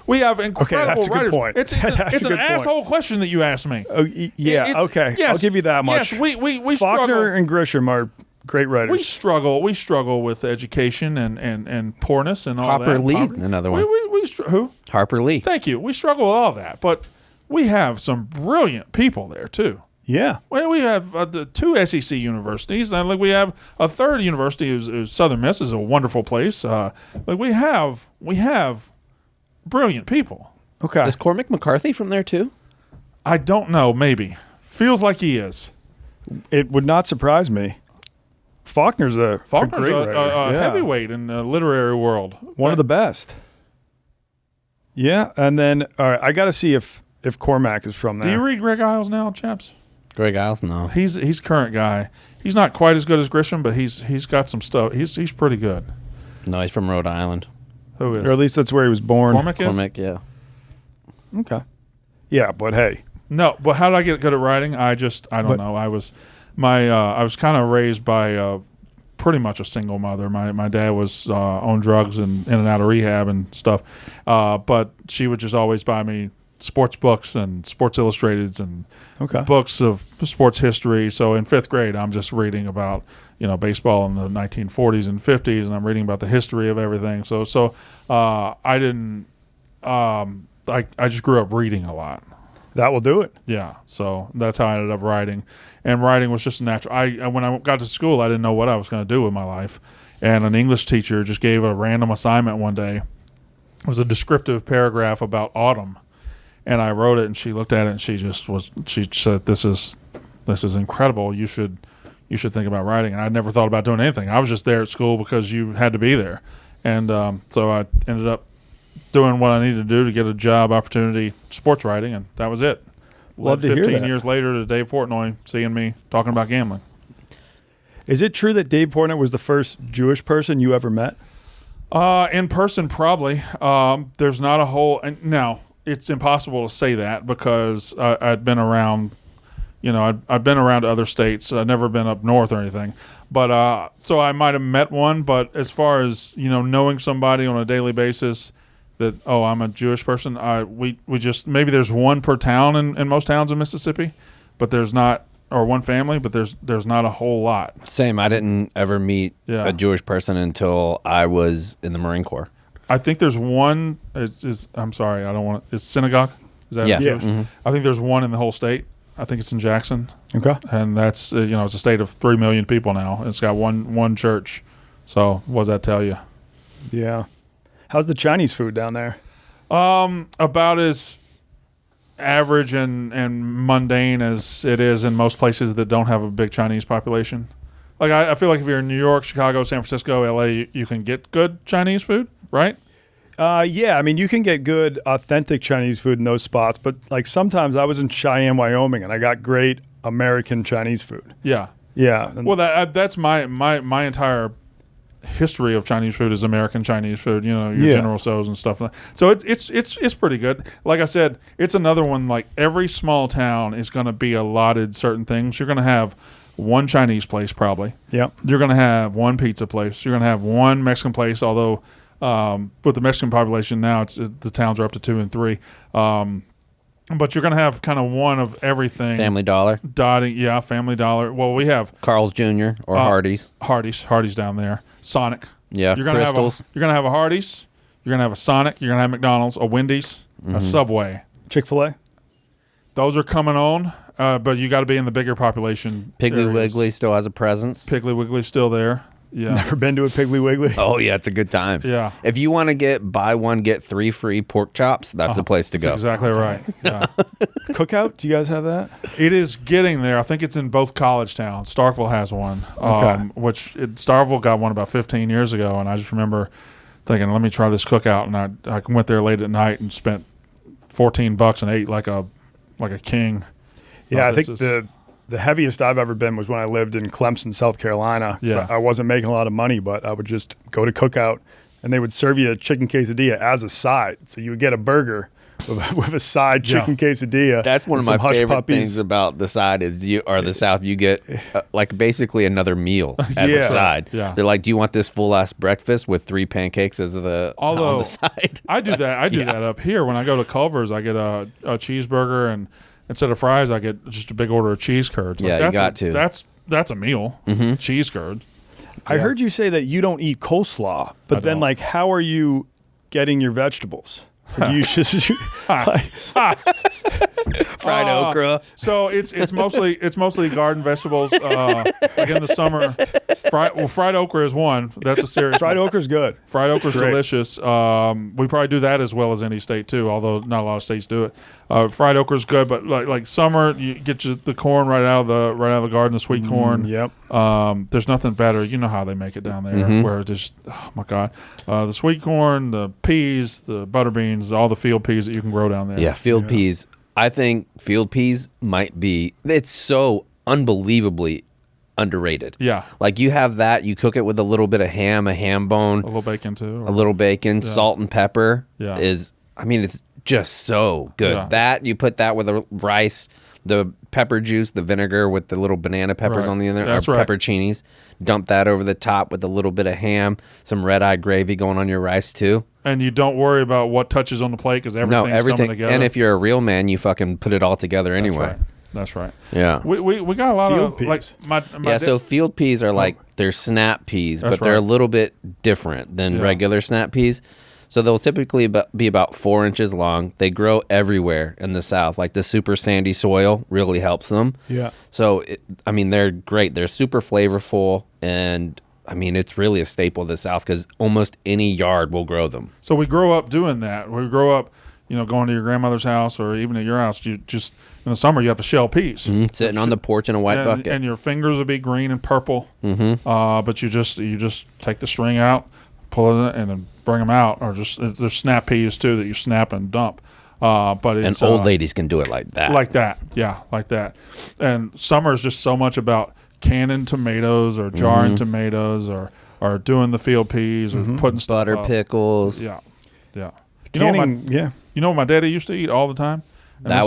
We have incredible that's a good writers. point. It's That's an a good point. asshole question that you asked me. Oh, yeah, okay. Yes, I'll give you that much. Yes, we Faulkner struggle. and Grisham are great writers. We struggle with education and poorness and all Harper that. Lee, Poverty. another one. Who? Harper Lee. Thank you. We struggle with all that, but we have some brilliant people there too. Yeah. Well, we have the two SEC universities, and like we have a third university, who's Southern Miss, is a wonderful place. Like we have brilliant people. Okay. Is Cormac McCarthy from there too? I don't know. Maybe feels like he is. It would not surprise me. Faulkner's a great writer. a Yeah. heavyweight in the literary world. One of the best. Yeah, and then all right, I got to see if Cormac is from there. Do you read Greg Iles now, Chaps? Greg Iles? No. He's current guy. He's not quite as good as Grisham, but he's got some stuff. He's pretty good. No, he's from Rhode Island. Who is? Or at least that's where he was born. Cormac is? Cormac, yeah. Okay. Yeah, but hey, No, but how did I get good at writing? I don't know. I was kind of raised by pretty much a single mother. My dad was on drugs and in and out of rehab and stuff, but she would just always buy me sports books and Sports Illustrateds and okay. books of sports history. So in fifth grade, I'm just reading about baseball in the 1940s and 50s, and I'm reading about the history of everything. So I didn't. I just grew up reading a lot. That will do it. Yeah, so that's how I ended up writing, and writing was just natural. When I got to school, I didn't know what I was going to do with my life, and an English teacher just gave a random assignment one day. It was a descriptive paragraph about autumn, and I wrote it, and she looked at it, and she said, "This is incredible. You should think about writing." And I never thought about doing anything. I was just there at school because you had to be there, and so I ended up doing what I needed to do to get a job opportunity, sports writing, and that was it. Love to hear 15 that. years later to Dave Portnoy seeing me talking about gambling. Is it true that Dave Portnoy was the first Jewish person you ever met? In person, probably. There's not a whole. And now it's impossible to say that because I'd been around. I'd been around other states. I'd never been up north or anything. But so I might have met one. But as far as knowing somebody on a daily basis, that I'm a Jewish person. We just maybe there's one per town in most towns in Mississippi, but there's not, or one family, but there's not a whole lot. Same. I didn't ever meet a Jewish person until I was in the Marine Corps. I think there's one. I'm sorry, I don't want. Is synagogue? Is that Jewish? Mm-hmm. I think there's one in the whole state. I think it's in Jackson. Okay. And that's it's a state of 3 million people now. It's got one church. So what does that tell you? Yeah. How's the Chinese food down there? About as average and mundane as it is in most places that don't have a big Chinese population. Like I feel like if you're in New York, Chicago, San Francisco, LA, you can get good Chinese food, right? Yeah, I mean, you can get good, authentic Chinese food in those spots, but like sometimes I was in Cheyenne, Wyoming, and I got great American Chinese food. Yeah. Yeah. Well, that's my entire history of Chinese food is American Chinese food. Your General Tso's and stuff. So it's pretty good. Like I said, it's another one. Like every small town is going to be allotted certain things. You're going to have one Chinese place probably. Yep. You're going to have one pizza place. You're going to have one Mexican place, although with the Mexican population now, the towns are up to 2 and 3. But you're going to have kind of one of everything. Family Dollar, Family Dollar. Well, we have Carl's Jr. or Hardee's. Hardee's down there. Sonic. Yeah, You're gonna Crystals. you're going to have a Hardee's. You're going to have a Sonic. You're going to have McDonald's, a Wendy's, a Subway. Chick-fil-A. Those are coming on, but you got to be in the bigger population. Piggly areas. Wiggly still has a presence. Piggly Wiggly's still there. Yeah. Never been to a Piggly Wiggly. Oh yeah, it's a good time. Yeah. If you want to get buy one get 3 free pork chops, that's the place to go. That's exactly right. Yeah. Cookout? Do you guys have that? It is getting there. I think it's in both college towns. Starkville has one, Okay. Starkville got one about 15 years ago, and I just remember thinking, let me try this cookout, and I went there late at night and spent $14 and ate like a king. Yeah, I This think is- the heaviest I've ever been was when I lived in Clemson, South Carolina. Yeah. So I wasn't making a lot of money, but I would just go to Cookout, and they would serve you a chicken quesadilla as a side. So you would get a burger with a side chicken quesadilla. That's one of and my some hush favorite puppies. things about the side is the South. You get like basically another meal as Yeah. a side. Yeah. They're like, do you want this full ass breakfast with 3 pancakes as on Although the side? I do that. I do that up here. When I go to Culver's, I get a cheeseburger, and instead of fries, I get just a big order of cheese curds. Yeah, you got to. That's a meal. Cheese curds. I heard you say that you don't eat coleslaw, but I then don't. like, how are you getting your vegetables? Or do you just Fried okra. So it's mostly garden vegetables. Like in the summer, fried okra is one. That's a serious. fried okra's good? Fried okra's Great. delicious. We probably do that as well as any state too, although not a lot of states do it. Fried okra's good, but like summer, you get the corn right out of the garden, the sweet corn. Yep. There's nothing better. You know how they make it down there, where it's just, oh my god, the sweet corn, the peas, the butter beans, all the field peas that you can grow down there. Yeah, field peas. I think field peas might be. It's so unbelievably underrated. Yeah. Like you have that, you cook it with a little bit of ham, a ham bone, A little bacon too. a little bacon, salt and pepper. Yeah. It's just so good. Yeah. That you put that with the rice, the pepper juice, the vinegar with the little banana peppers Right. on the other, That's right. pepperoncinis. Dump that over the top with a little bit of ham, some red eye gravy going on your rice too. And you don't worry about what touches on the plate because everything's coming everything. together. And if you're a real man, you fucking put it all together anyway. That's right. Yeah. We got a lot Field of peas. like my Yeah, so field peas are like they're snap peas, That's but they're a right. little bit different than Yeah. regular snap peas. So they'll typically be about 4 inches long. They grow everywhere in the South. Like the super sandy soil really helps them. Yeah. So, they're great. They're super flavorful. And, it's really a staple of the South because almost any yard will grow them. So we grow up doing that. We grow up, going to your grandmother's house or even at your house. You just in the summer you have to shell peas. Sitting on the porch in a white bucket. and your fingers will be green and purple. But you just take the string out, pull it, and then bring them out. Or just there's snap peas too that you snap and dump. But it's and old ladies can do it like that. like that. Yeah, like that. And summer is just so much about canning tomatoes or jarring tomatoes or doing the field peas or putting stuff butter up. pickles. Yeah, yeah. Canning, You know what my daddy used to eat all the time? And That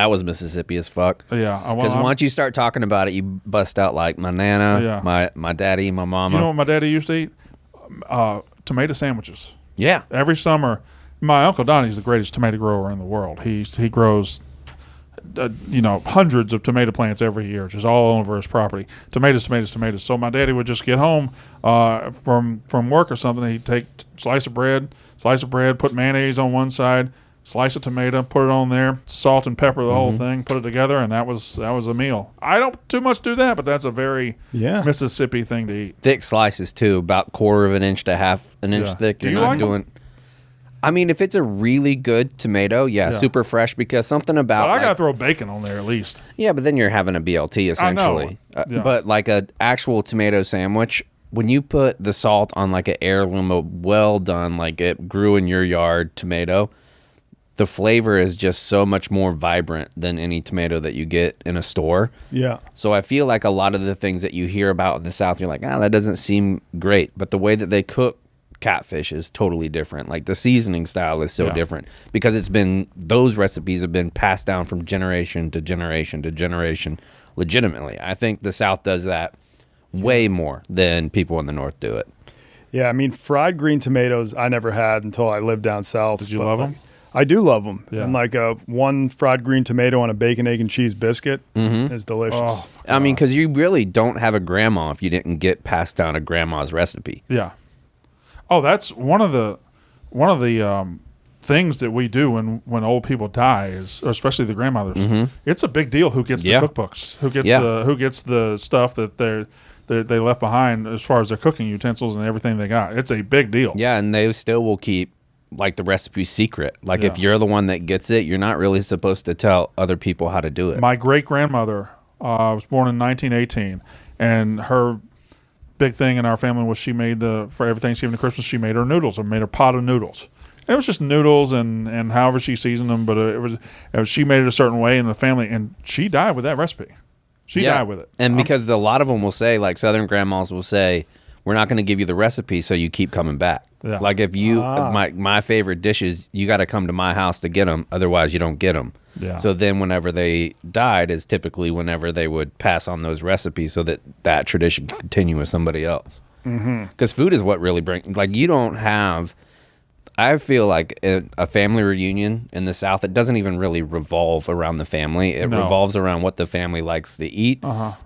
was Mississippi as fuck. yeah. Because once you start talking about it, you bust out like my nana, Yeah. my daddy, my mama. You know what my daddy used to eat? Tomato sandwiches. Yeah. Every summer, my uncle Donnie's the greatest tomato grower in the world. He grows, hundreds of tomato plants every year, just all over his property. Tomatoes. So my daddy would just get home from work or something. He'd take slice of bread, put mayonnaise on one side, slice of tomato, put it on there, salt and pepper the whole thing, put it together, and that was a meal. I don't too much do that, but that's a very Mississippi thing to eat. Thick slices too, about quarter of an inch to half an inch Yeah. thick. Do You're you not like 'em? doing. If it's a really good tomato, yeah, super fresh because something about. But I like- gotta throw bacon on there at least. Yeah, but then you're having a BLT essentially. Yeah. But like a actual tomato sandwich, when you put the salt on like an heirloom, a well done, like it grew in your yard tomato, the flavor is just so much more vibrant than any tomato that you get in a store. Yeah. So I feel like a lot of the things that you hear about in the South, you're like, that doesn't seem great. But the way that they cook catfish is totally different. Like the seasoning style is so different because those recipes have been passed down from generation to generation to generation legitimately. I think the South does that way more than people in the North do it. Yeah, I mean, fried green tomatoes I never had until I lived down south. Did you love them? I do love them. Yeah. And like one fried green tomato on a bacon, egg, and cheese biscuit is delicious. Oh, I mean, because you really don't have a grandma if you didn't get passed down a grandma's recipe. yeah. Oh, that's one of the things that we do when old people die is, especially the grandmothers. It's a big deal who gets the cookbooks, who gets the stuff that they left behind as far as their cooking utensils and everything they got. It's a big deal. Yeah, and they still will keep like the recipe secret. Like if you're the one that gets it, you're not really supposed to tell other people how to do it. My great grandmother was born in 1918, and her big thing in our family was she made for every Thanksgiving and Christmas she made her noodles, or made her pot of noodles. It was just noodles and however she seasoned them, but it was she made it a certain way in the family, and she died with that recipe. She died with it. And because a lot of them will say, like Southern grandmas will say, we're not going to give you the recipe, so you keep coming back. Yeah. Like if you, my favorite dishes, you got to come to my house to get them, otherwise you don't get them. Yeah. So then whenever they died is typically whenever they would pass on those recipes so that tradition can continue with somebody else. Because food is what really brings, like you don't have, I feel like a family reunion in the South, it doesn't even really revolve around the family. It revolves around what the family likes to eat.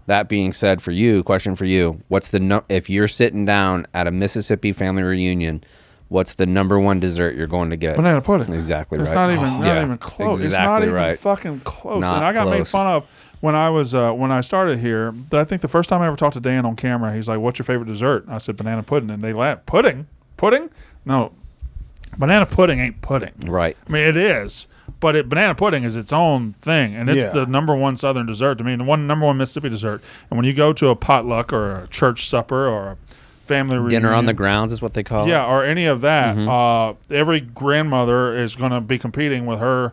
That being said, question for you, what's if you're sitting down at a Mississippi family reunion, what's the number one dessert you're going to get? Banana pudding. Exactly it's right. It's not even close. Exactly it's not right. even fucking close. Not and I got made close. fun of when I was when I started here. I think the first time I ever talked to Dan on camera, he's like, "What's your favorite dessert?" I said, "Banana pudding," and they laughed. Pudding? No. Banana pudding ain't pudding. Right. I mean, it is, but banana pudding is its own thing, and it's Yeah. the number one Southern dessert to me, and the number one Mississippi dessert. And when you go to a potluck or a church supper or a family reunion, Dinner on the grounds is what they call it. yeah, or any of that, every grandmother is going to be competing with her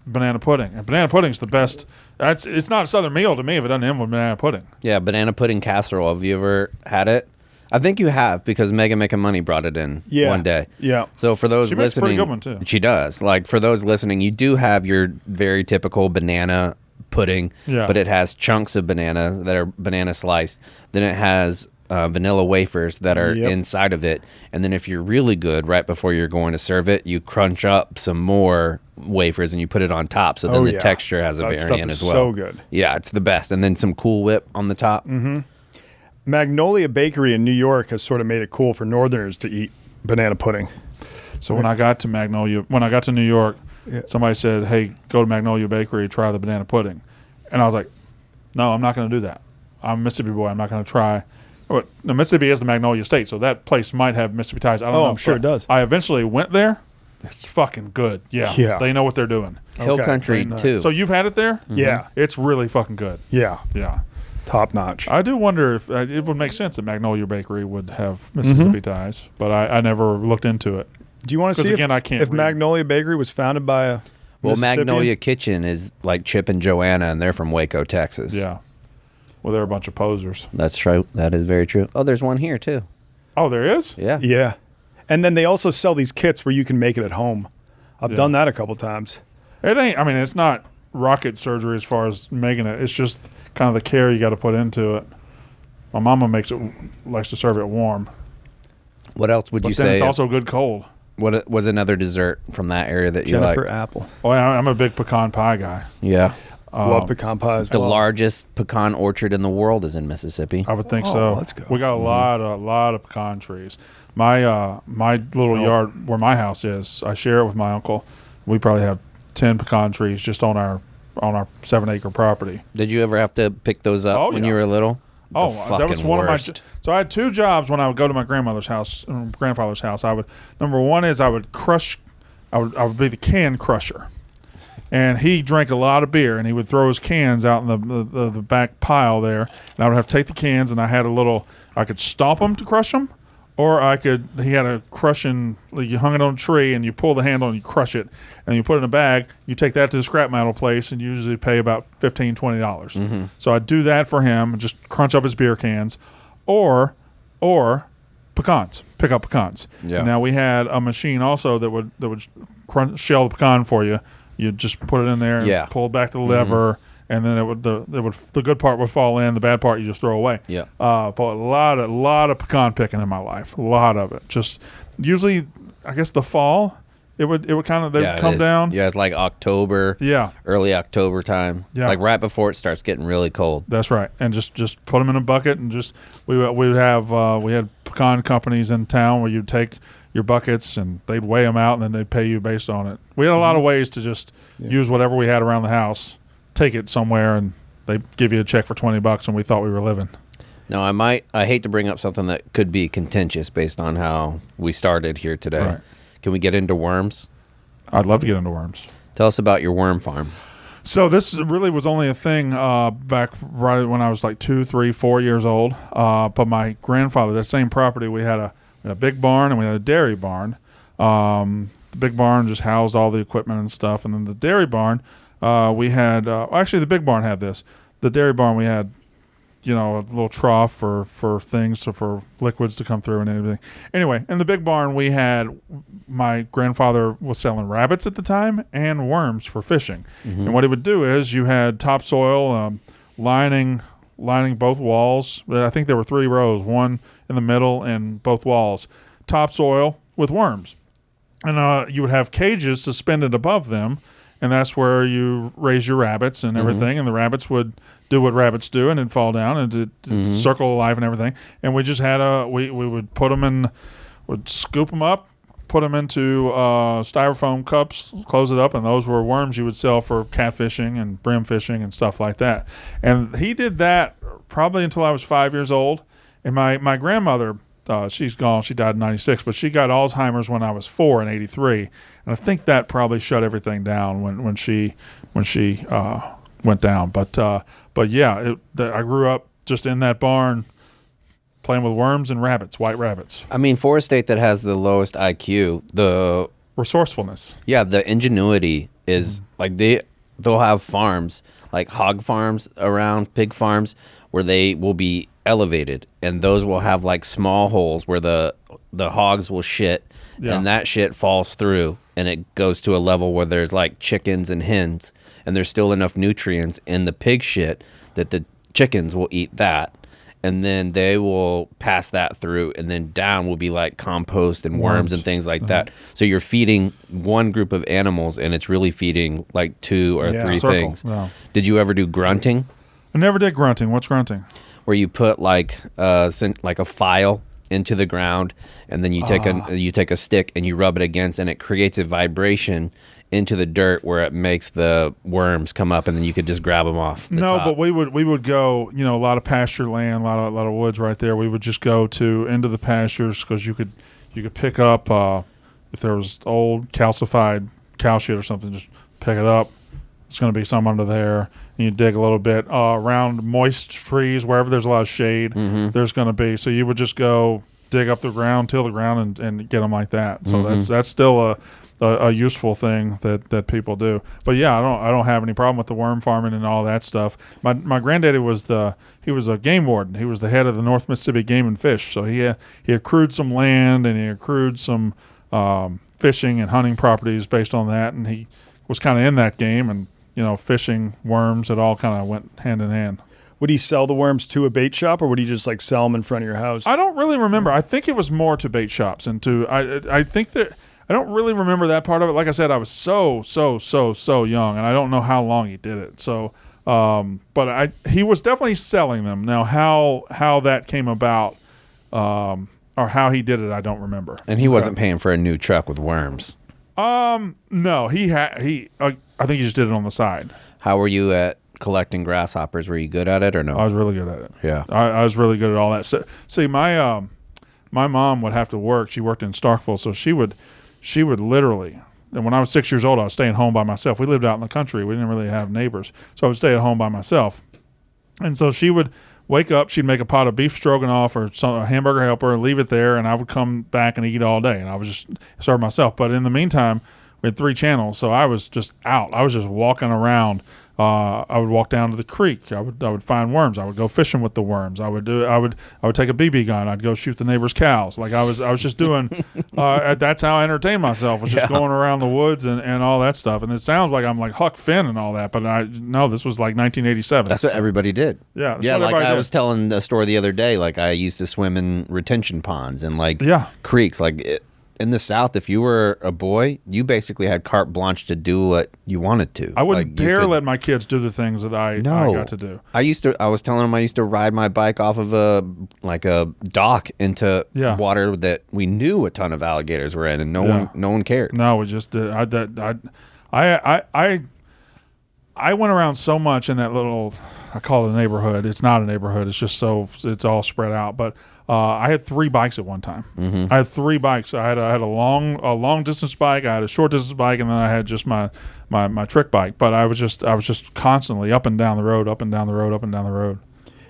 banana pudding, and banana pudding's the best. It's not a Southern meal to me if it doesn't end with banana pudding. Yeah, banana pudding casserole. Have you ever had it? I think you have because Megan Making Money brought it in one day. Yeah. So for those She makes a listening, pretty good one, too. She does. Like for those listening, you do have your very typical banana pudding, but it has chunks of banana that are banana sliced. Then it has vanilla wafers that are inside of it. And then if you're really good, right before you're going to serve it, you crunch up some more wafers and you put it on top. So then the texture has a variant as well. So good. Yeah, it's the best. And then some Cool Whip on the top. Magnolia Bakery in New York has sort of made it cool for Northerners to eat banana pudding. So when I got to New York, somebody said, "Hey, go to Magnolia Bakery, try the banana pudding," and I was like, "No, I'm not going to do that. I'm a Mississippi boy. I'm not going to try." But the Mississippi is the Magnolia State, so that place might have Mississippi ties. I don't know. I'm sure it does. I eventually went there. It's fucking good. Yeah. They know what they're doing. Hill Country, too. So you've had it there? Yeah. It's really fucking good. Yeah. Yeah. Top notch. I do wonder if it would make sense that Magnolia Bakery would have Mississippi ties, but I never looked into it. Do you want to see again, I can't if read. Magnolia Bakery was founded by a Well, Mississippian? Magnolia Kitchen is like Chip and Joanna, and they're from Waco, Texas. Yeah. Well, they're a bunch of posers. That's true. That is very true. Oh, there's one here, too. Oh, there is? Yeah. Yeah. And then they also sell these kits where you can make it at home. I've done that a couple times. It ain't. I mean, it's not rocket surgery as far as making it. It's just kind of the care you got to put into it. My mama likes to serve it warm. What else would But you then say? it's also good cold. What was another dessert from that area that you like? Jennifer Apple. Oh, yeah, I'm a big pecan pie guy. Yeah. Love pecan pie as The well. largest pecan orchard in the world is in Mississippi. I would think so. let's go. We got a lot of pecan trees. My little yard where my house is, I share it with my uncle. We probably have 10 pecan trees just on our 7-acre property. Did you ever have to pick those up when you were little? Oh, The that was fucking one worst. of my. So I had two jobs when I would go to my grandfather's house. I would number one is I would crush. I would be the can crusher, and he drank a lot of beer, and he would throw his cans out in the back pile there, and I would have to take the cans, and I had a little. I could stomp them to crush them, or I could. He had a crushing. You hung it on a tree, and you pull the handle, and you crush it, and you put it in a bag. You take that to the scrap metal place, and you usually pay about $15-$20. So I'd do that for him, and just crunch up his beer cans, or pecans. Pick up pecans. Yeah. Now we had a machine also that would shell the pecan for you. You just put it in there, and pull back the lever, and then the good part would fall in, the bad part you just throw away. Yeah. But a lot of pecan picking in my life, a lot of it. Just usually, I guess the fall, it would kind of come down. Yeah, it's like October. Yeah. Early October time. Yeah. Like right before it starts getting really cold. That's right, and just put them in a bucket, and just we had pecan companies in town where you'd take your buckets and they'd weigh them out, and then they'd pay you based on it. We had a lot of ways to just use whatever we had around the house, take it somewhere, and they'd give you a check for $20, and we thought we were living. Now, I hate to bring up something that could be contentious based on how we started here today. Right. Can we get into worms? I'd love to get into worms. Tell us about your worm farm. So this really was only a thing back right when I was like 2, 3, 4 years old. But my grandfather, that same property, we had a big barn and we had a dairy barn. The big barn just housed all the equipment and stuff. And then the dairy barn, we had actually the big barn had this. The dairy barn, we had a little trough for things, so for liquids to come through and everything. Anyway, in the big barn, we had, my grandfather was selling rabbits at the time and worms for fishing. Mm-hmm. And what he would do is you had topsoil lining both walls. I think there were 3 rows, one in the middle and both walls. Topsoil with worms. And you would have cages suspended above them, and that's where you raise your rabbits and everything. Mm-hmm. And the rabbits would do what rabbits do, and it'd fall down and circle alive and everything. And we just had we would put them in, would scoop them up, put them into styrofoam cups, close it up, and those were worms you would sell for catfishing and brim fishing and stuff like that. And he did that probably until I was 5 years old. And my grandmother, she's gone. She died in 96, but she got Alzheimer's when I was 4 in 83. And I think that probably shut everything down when she went down. But yeah, I grew up just in that barn playing with worms and rabbits, white rabbits. I mean, for a state that has the lowest IQ, the resourcefulness. Yeah, the ingenuity is like they'll have farms, like hog farms around, pig farms, where they will be elevated, and those will have like small holes where the hogs will shit, and that shit falls through, and it goes to a level where there's like chickens and hens, and there's still enough nutrients in the pig shit that the chickens will eat that, and then they will pass that through, and then down will be like compost and worms and things like that. So you're feeding one group of animals, and it's really feeding like 2 or 3 things. Yeah. Did you ever do grunting? I never did grunting. What's grunting? Where you put like a file into the ground, and then you take a stick and you rub it against, and it creates a vibration into the dirt where it makes the worms come up, and then you could just grab them off the top. But we would go, a lot of pasture land, a lot of woods right there. We would just go into the pastures, because you could pick up if there was old calcified cow shit or something, just pick it up. It's going to be some under there. And you dig a little bit around moist trees, wherever there's a lot of shade, there's going to be. So you would just go dig up the ground, till the ground, and get them like that. So that's still a useful thing that people do. But yeah, I don't have any problem with the worm farming and all that stuff. My granddaddy was a game warden. He was the head of the North Mississippi Game and Fish. So he accrued some land, and he accrued some fishing and hunting properties based on that, and he was kind of in that game, and fishing, worms, it all kind of went hand in hand. Would he sell the worms to a bait shop, or would he just like sell them in front of your house? I don't really remember. I think it was more to bait shops and to. I think that I don't really remember that part of it. Like I said, I was so young, and I don't know how long he did it. So, but he was definitely selling them. Now, how that came about, or how he did it, I don't remember. And he wasn't paying for a new truck with worms. No, I think he just did it on the side. How were you at collecting grasshoppers? Were you good at it or no? I was really good at it. Yeah. I was really good at all that. So, see, my mom would have to work. She worked in Starkville, so she would literally, and when I was 6 years old, I was staying home by myself. We lived out in the country. We didn't really have neighbors. So I would stay at home by myself. And so she would wake up, she'd make a pot of beef stroganoff or a hamburger helper and leave it there, and I would come back and eat all day, and I would just serve myself. But in the meantime, we had 3 channels, so I was just out. I was just walking around I would walk down to the creek. I would find worms. I would go fishing with the worms. I would take a BB gun. I'd go shoot the neighbor's cows. Like I was just doing. That's how I entertained myself. Was just going around the woods and all that stuff. And it sounds like I'm like Huck Finn and all that, but no, this was like 1987. That's what everybody did. Yeah, yeah. Like I was telling a story the other day. Like I used to swim in retention ponds and like creeks. Like in the South, if you were a boy, you basically had carte blanche to do what you wanted to. I wouldn't dare let my kids do the things that I got to do. I was telling them I used to ride my bike off of a dock into water that we knew a ton of alligators were in, and no one cared. No, we just did. I went around so much in that little, I call it a neighborhood. It's not a neighborhood. It's just it's all spread out. But I had 3 bikes at one time. Mm-hmm. I had 3 bikes. I had a long distance bike. I had a short distance bike, and then I had just my trick bike. But I was just constantly up and down the road, up and down the road, up and down the road.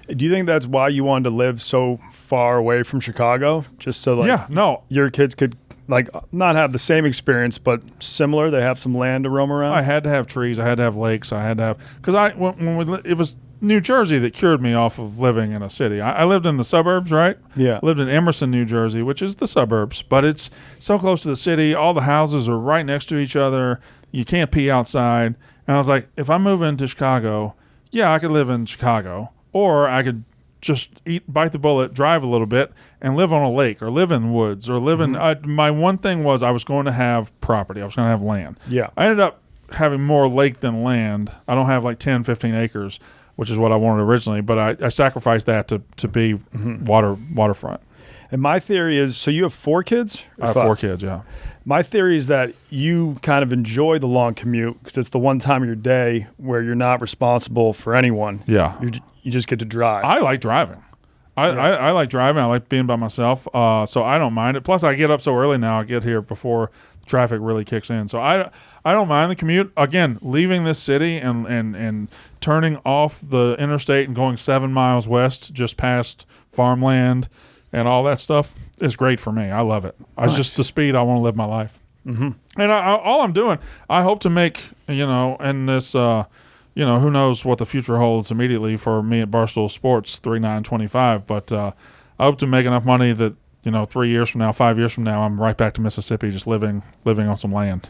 Do you think that's why you wanted to live so far away from Chicago? Just so your kids could like not have the same experience, but similar. They have some land to roam around. I had to have trees. I had to have lakes. I had to have because it was New Jersey that cured me off of living in a city. I lived in the suburbs, right? Yeah. I lived in Emerson, New Jersey, which is the suburbs, but it's so close to the city. All the houses are right next to each other. You can't pee outside. And I was like, if I move into Chicago, I could live in Chicago, or I could just bite the bullet, drive a little bit, and live on a lake or live in woods or live in. My one thing was I was going to have property. I was going to have land. Yeah. I ended up having more lake than land. I don't have like 10, 15 acres, which is what I wanted originally, but I sacrificed that to be waterfront. And my theory is, so you have 4 kids? I have 4 kids, yeah. My theory is that you kind of enjoy the long commute because it's the one time of your day where you're not responsible for anyone. Yeah. You just get to drive. I like driving. I like driving. I like being by myself, so I don't mind it. Plus, I get up so early now. I get here before traffic really kicks in. So I don't mind the commute. Again, leaving this city and turning off the interstate and going 7 miles west just past farmland and all that stuff is great for me. I love it. Nice. It's just the speed I want to live my life. Mm-hmm. And all I'm doing, I hope to make, in this, who knows what the future holds immediately for me at Barstool Sports 3925, but I hope to make enough money that 3 years from now, 5 years from now, I'm right back to Mississippi, just living on some land.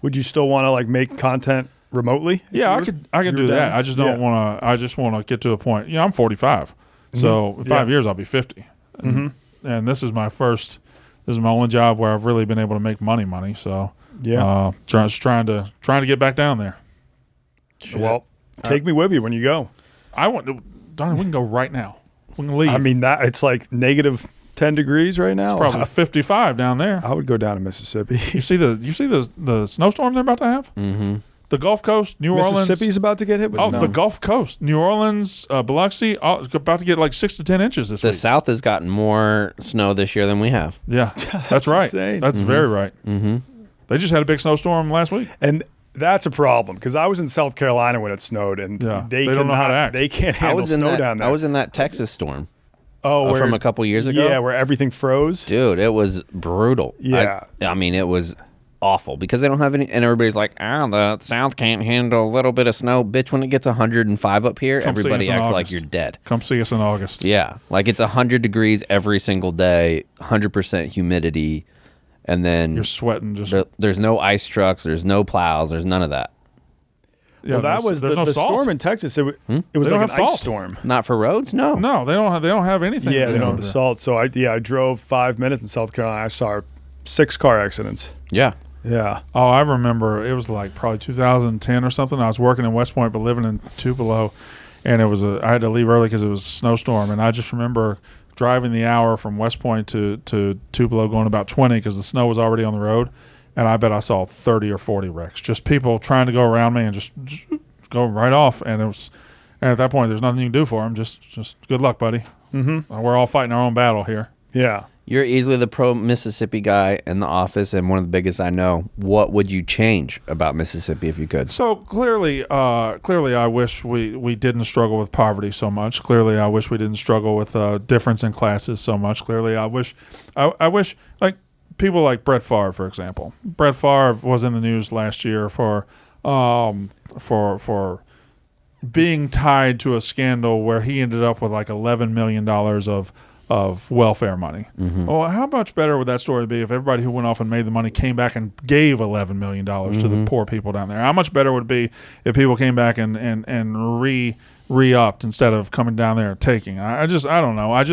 Would you still want to like make content remotely? Yeah, I could do that. I just don't want to. I just want to get to a point. I'm 45, so in 5 years I'll be 50, and this is my only job where I've really been able to make money. So just trying to get back down there. Shit. Well, take me with you when you go. I want to. Donnie, we can go right now. We can leave. I mean, it's like negative 10 degrees right now. It's probably 55 down there. I would go down to Mississippi. You see the snowstorm they're about to have? Mm-hmm. The Gulf Coast, New Orleans. Mississippi's about to get hit with snow. The Gulf Coast, New Orleans, Biloxi, about to get like 6 to 10 inches this week. The South has gotten more snow this year than we have. Yeah, that's right. Insane. That's very right. Mm-hmm. They just had a big snowstorm last week. And that's a problem because I was in South Carolina when it snowed, and they don't know how to act. They can't handle snow down there. I was in that Texas storm. From a couple years ago? Yeah, where everything froze. Dude, it was brutal. Yeah. I mean, it was awful because they don't have any, and everybody's like, the South can't handle a little bit of snow. Bitch, when it gets 105 up here, everybody acts like you're dead. Come see us in August. Yeah, like it's 100 degrees every single day, 100% humidity, and then you're sweating. There's no ice trucks, there's no plows, there's none of that. Yeah, well, that was the storm in Texas. It was like an ice storm. Not for roads? No, they don't have anything. Yeah, they don't have the salt. So I drove 5 minutes in South Carolina. I saw 6 car accidents. Yeah. Yeah. Oh, I remember it was like probably 2010 or something. I was working in West Point but living in Tupelo, and I had to leave early because it was a snowstorm. And I just remember driving the hour from West Point to Tupelo, going about 20 because the snow was already on the road. And I bet I saw 30 or 40 wrecks. Just people trying to go around me and just go right off. And at that point, there's nothing you can do for them. Just good luck, buddy. Mm-hmm. We're all fighting our own battle here. Yeah. You're easily the pro-Mississippi guy in the office and one of the biggest I know. What would you change about Mississippi if you could? So clearly, I wish we didn't struggle with poverty so much. Clearly, I wish we didn't struggle with difference in classes so much. Clearly, I wish like people like Brett Favre, for example. Brett Favre was in the news last year for for being tied to a scandal where he ended up with like $11 million of welfare money. Well, how much better would that story be if everybody who went off and made the money came back and gave $11 million to the poor people down there? How much better would it be if people came back and re-upped instead of coming down there and taking? I don't know.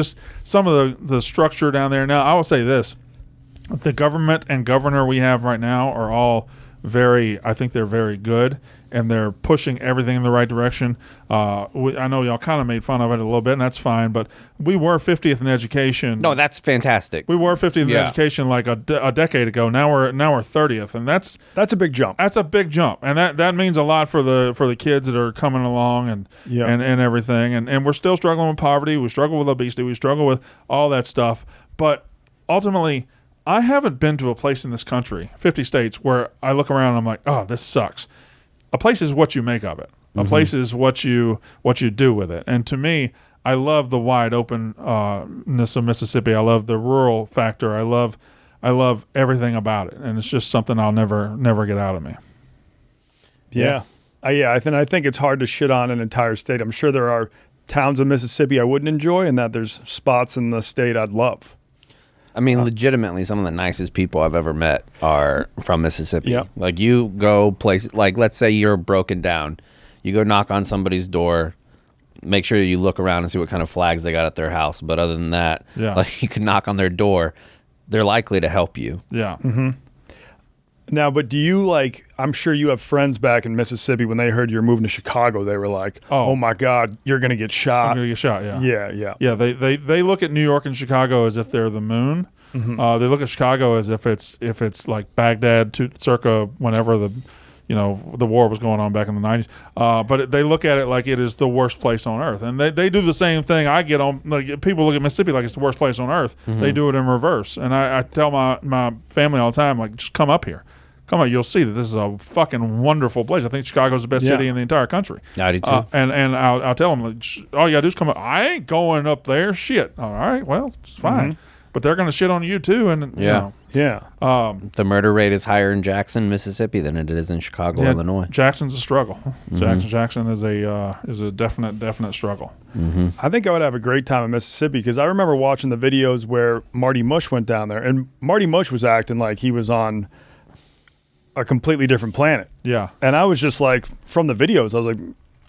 Some of the structure down there. Now, I will say this. The government and governor we have right now are all I think they're very good, and they're pushing everything in the right direction. I know y'all kind of made fun of it a little bit, and that's fine, but we were 50th in education. No, that's fantastic. We were 50th in education like a decade ago. Now we're 30th, and that's a big jump. That's a big jump, and that means a lot for the kids that are coming along and everything. And we're still struggling with poverty. We struggle with obesity. We struggle with all that stuff. But ultimately, I haven't been to a place in this country, 50 states, where I look around and I'm like, oh, this sucks. A place is what you make of it. A place is what you do with it. And to me, I love the wide openness of Mississippi. I love the rural factor. I love everything about it, and it's just something I'll never get out of me. Yeah. I think it's hard to shit on an entire state. I'm sure there are towns in Mississippi I wouldn't enjoy, and that there's spots in the state I'd love. I mean, legitimately, some of the nicest people I've ever met are from Mississippi. Yeah. Like, you go places, like, let's say you're broken down. You go knock on somebody's door, make sure you look around and see what kind of flags they got at their house. But other than that, like, you can knock on their door. They're likely to help you. Yeah. Now, but do you, like, I'm sure you have friends back in Mississippi, when they heard you're moving to Chicago, they were like, oh my God, you're going to get shot. I'm going to get shot, yeah. Yeah. They look at New York and Chicago as if they're the moon. They look at Chicago as if it's like Baghdad circa whenever the war was going on back in the 90s. But they look at it like it is the worst place on earth. And they do the same thing I get on. Like, people look at Mississippi like it's the worst place on earth. They do it in reverse. And I tell my family all the time, like, just come up here. Come on, you'll see that this is a fucking wonderful place. I think Chicago's the best city in the entire country. I do too. And I'll tell them, like, all you got to do is come up. I ain't going up there. Shit. All right, well, it's fine. But they're going to shit on you too. And Yeah. The murder rate is higher in Jackson, Mississippi than it is in Chicago, Illinois. Jackson's a struggle. Jackson is a definite struggle. I think I would have a great time in Mississippi, because I remember watching the videos where Marty Mush went down there, and Marty Mush was acting like he was on a completely different planet. Yeah. And I was just like, from the videos, I was like,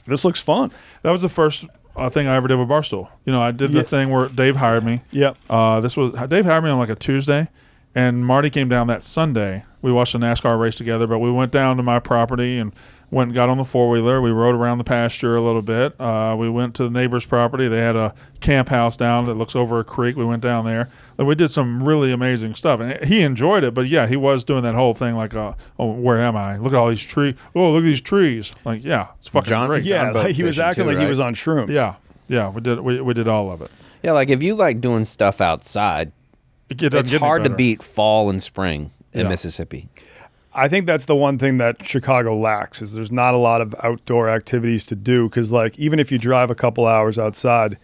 this looks fun. That was the first thing I ever did with Barstool. I did the thing where Dave hired me. Yep. Dave hired me on like a Tuesday, and Marty came down that Sunday. We watched a NASCAR race together, but we went down to my property and went and got on the four-wheeler. We rode around the pasture a little bit. We went to the neighbor's property. They had a camp house down that looks over a creek. We went down there. We did some really amazing stuff, and he enjoyed it. But yeah, he was doing that whole thing like, oh, where am I? Look at all these trees. Oh, look at these trees. Like, yeah, it's fucking great. Yeah, like he was acting like he was on shrooms. Yeah, we did all of it. Yeah, like, if you like doing stuff outside, it's hard to beat fall and spring in Mississippi. I think that's the one thing that Chicago lacks, is there's not a lot of outdoor activities to do, because, like, even if you drive a couple hours outside,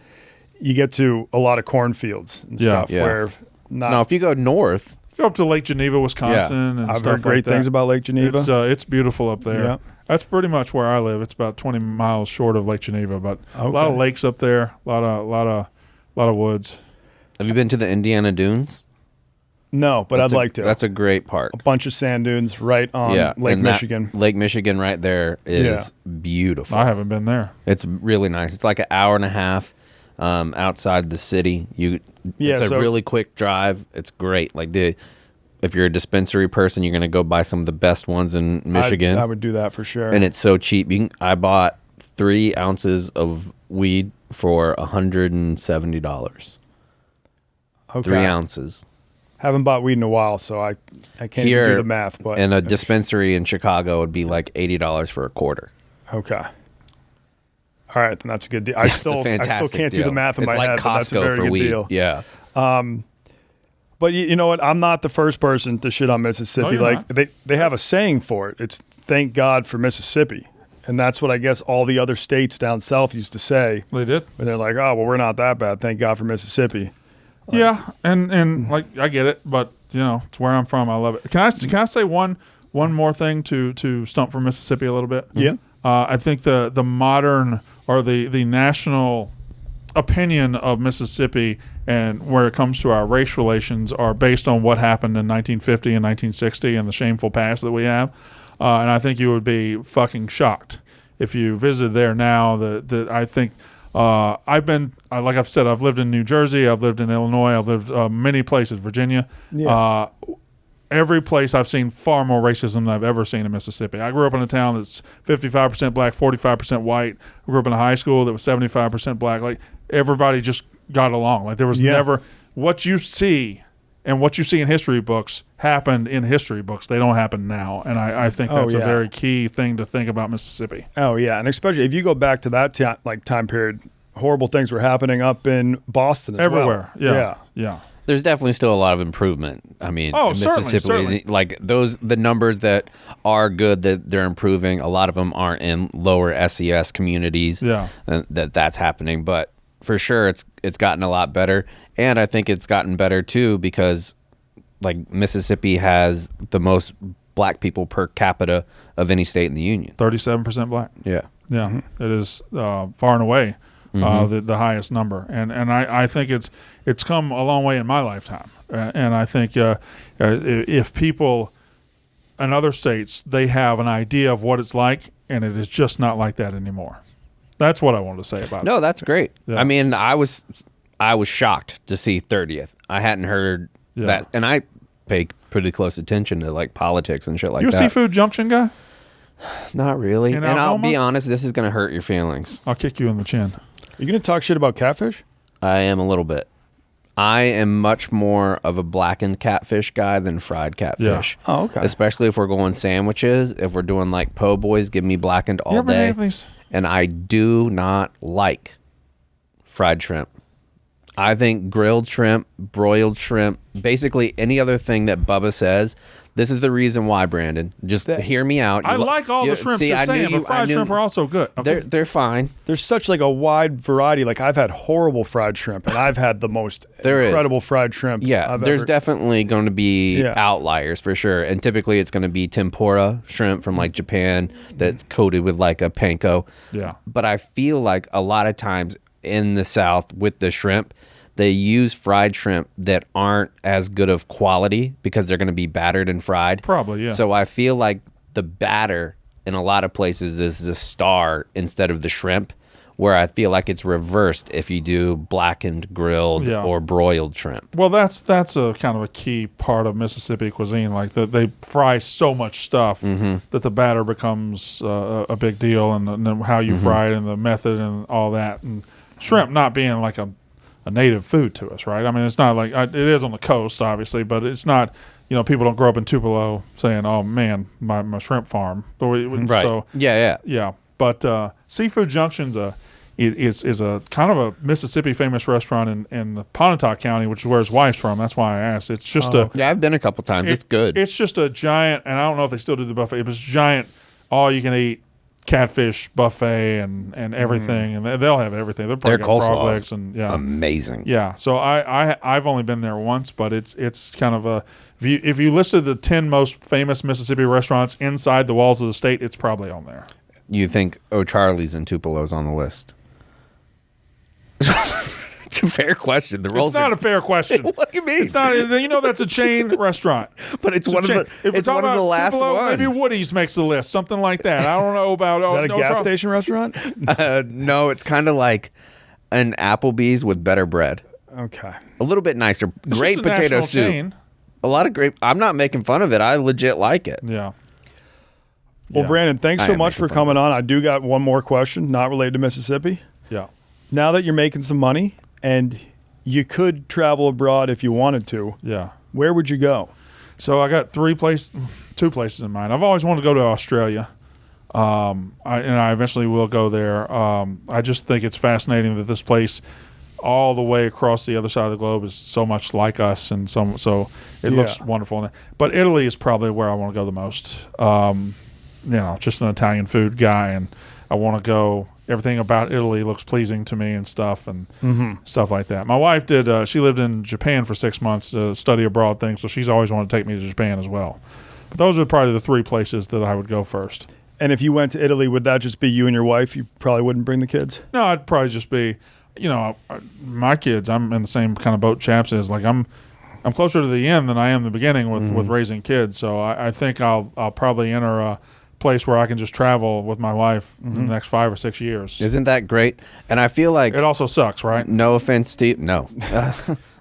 you get to a lot of cornfields and stuff. Where now, if you go north, go up to Lake Geneva, Wisconsin, and I've stuff heard great things about Lake Geneva. It's beautiful up there. Yeah. That's pretty much where I live. It's about 20 miles short of Lake Geneva, but a lot of lakes up there, a lot of woods. Have you been to the Indiana Dunes? No, but I'd like to. That's a great park. A bunch of sand dunes right on Lake Michigan. Lake Michigan right there is beautiful. I haven't been there. It's really nice. It's like an hour and a half outside the city. It's a really quick drive. It's great. Like, if you're a dispensary person, you're going to go buy some of the best ones in Michigan. I would do that for sure. And it's so cheap. I bought 3 ounces of weed for $170. Okay. 3 ounces. Haven't bought weed in a while, so I can't even do the math. But and a dispensary in Chicago would be like $80 for a quarter. Okay. All right, then that's a good deal. I still can't do the math in my head, but that's a very good deal. Yeah. But you know what? I'm not the first person to shit on Mississippi. No, they have a saying for it. It's "Thank God for Mississippi," and that's what I guess all the other states down south used to say. They did. But they're like, "Oh, well, we're not that bad. Thank God for Mississippi." Yeah, and like, I get it, but it's where I'm from. I love it. Can I say one one more thing to stump for Mississippi a little bit. Yeah. I think the modern or the national opinion of Mississippi and where it comes to our race relations are based on what happened in 1950 and 1960 and the shameful past that we have. And I think you would be fucking shocked if you visited there now. I think I've been, like I've said, I've lived in New Jersey, I've lived in Illinois, I've lived many places, Virginia. Yeah. Every place I've seen far more racism than I've ever seen in Mississippi. I grew up in a town that's 55% black, 45% white. I grew up in a high school that was 75% black. Like, everybody just got along. Like, there was never what you see and what you see in history books happened in history books. They don't happen now. And I think that's a very key thing to think about Mississippi. Oh, yeah. And especially if you go back to that time period, horrible things were happening up in Boston as everywhere. well. Yeah. There's definitely still a lot of improvement. I mean, in Mississippi, certainly. like the numbers that are good that they're improving, a lot of them aren't in lower SES communities. Yeah. That's happening, but for sure it's gotten a lot better, and I think it's gotten better too because like Mississippi has the most black people per capita of any state in the union. 37% black. Yeah. Yeah. It is far and away the highest number, and I think it's come a long way in my lifetime, and I think if people in other states, they have an idea of what it's like, and it is just not like that anymore. That's what I wanted to say about it. No, that's great. Yeah. I mean, I was shocked to see 30th. I hadn't heard that, and I pay pretty close attention to like politics and shit like that. You a Seafood Junction guy? Not really. In and I'll Alabama? be honest, this is going to hurt your feelings. I'll kick you in the chin. You going to talk shit about catfish? I am a little bit. I am much more of a blackened catfish guy than fried catfish. Yeah. Oh, okay. Especially if we're going sandwiches. If we're doing like po' boys, give me blackened all day. And I do not like fried shrimp. I think grilled shrimp, broiled shrimp, basically any other thing that Bubba says. This is the reason why, Brandon. Just hear me out. I like all the shrimps you're saying, but fried shrimp are also good. Okay. They're fine. There's such like a wide variety. Like I've had horrible fried shrimp, and I've had the most incredible fried shrimp. Yeah, there's definitely going to be outliers for sure. And typically it's going to be tempura shrimp from like Japan that's coated with like a panko. Yeah. But I feel like a lot of times in the South with the shrimp, they use fried shrimp that aren't as good of quality because they're going to be battered and fried. Probably, yeah. So I feel like the batter in a lot of places is the star instead of the shrimp, where I feel like it's reversed if you do blackened, grilled, or broiled shrimp. Well, that's a kind of a key part of Mississippi cuisine. Like they fry so much stuff that the batter becomes a big deal, and then how you fry it and the method and all that. And shrimp not being like a native food to us, right? I mean, it's not like it is on the coast, obviously, but it's not. You know, people don't grow up in Tupelo saying, "Oh man, my shrimp farm." But Right. So yeah. But Seafood Junction's is a kind of a Mississippi famous restaurant in the Pontotoc County, which is where his wife's from. That's why I asked. It's just yeah, I've been a couple times. It's good. It's just a giant, and I don't know if they still do the buffet, but it's giant, all you can eat catfish buffet and everything, and they'll have everything. They're probably got frog legs and amazing. Yeah, so I've only been there once, but it's kind of a if you listed the 10 most famous Mississippi restaurants inside the walls of the state, it's probably on there. You think O'Charlie's and Tupelo's on the list? It's a fair question. It's not a fair question. What do you mean? It's not. You know, that's a chain restaurant. But it's one of the. It's one of the last Tupelo, ones. Maybe Woody's makes the list, something like that. I don't know about. Is that a gas station restaurant? No, it's kind of like an Applebee's with better bread. Okay. A little bit nicer. It's Great just a potato national soup. chain. A lot of great. I'm not making fun of it. I legit like it. Yeah. Well, Brandon, thanks I so am much making for coming on. I do got one more question, not related to Mississippi. Yeah. Now that you're making some money and you could travel abroad if you wanted to, Yeah. where would you go? So I got two places in mind. I've always wanted to go to Australia, and I eventually will go there. I just think it's fascinating that this place, all the way across the other side of the globe, is so much like us, and so it looks wonderful. But Italy is probably where I want to go the most. Just an Italian food guy, and I want to go. Everything about Italy looks pleasing to me and stuff, and stuff like that. My wife did. She lived in Japan for 6 months to study abroad things, so she's always wanted to take me to Japan as well. those are probably the 3 places that I would go first. And if you went to Italy, would that just be you and your wife? You probably wouldn't bring the kids? No, I'd probably just be, my kids. I'm in the same kind of boat Chaps is. Like I'm closer to the end than I am the beginning with raising kids. So I think I'll probably enter a place where I can just travel with my wife in the next 5 or 6 years. Isn't that great? And I feel like It also sucks, right? no offense, Steve. No,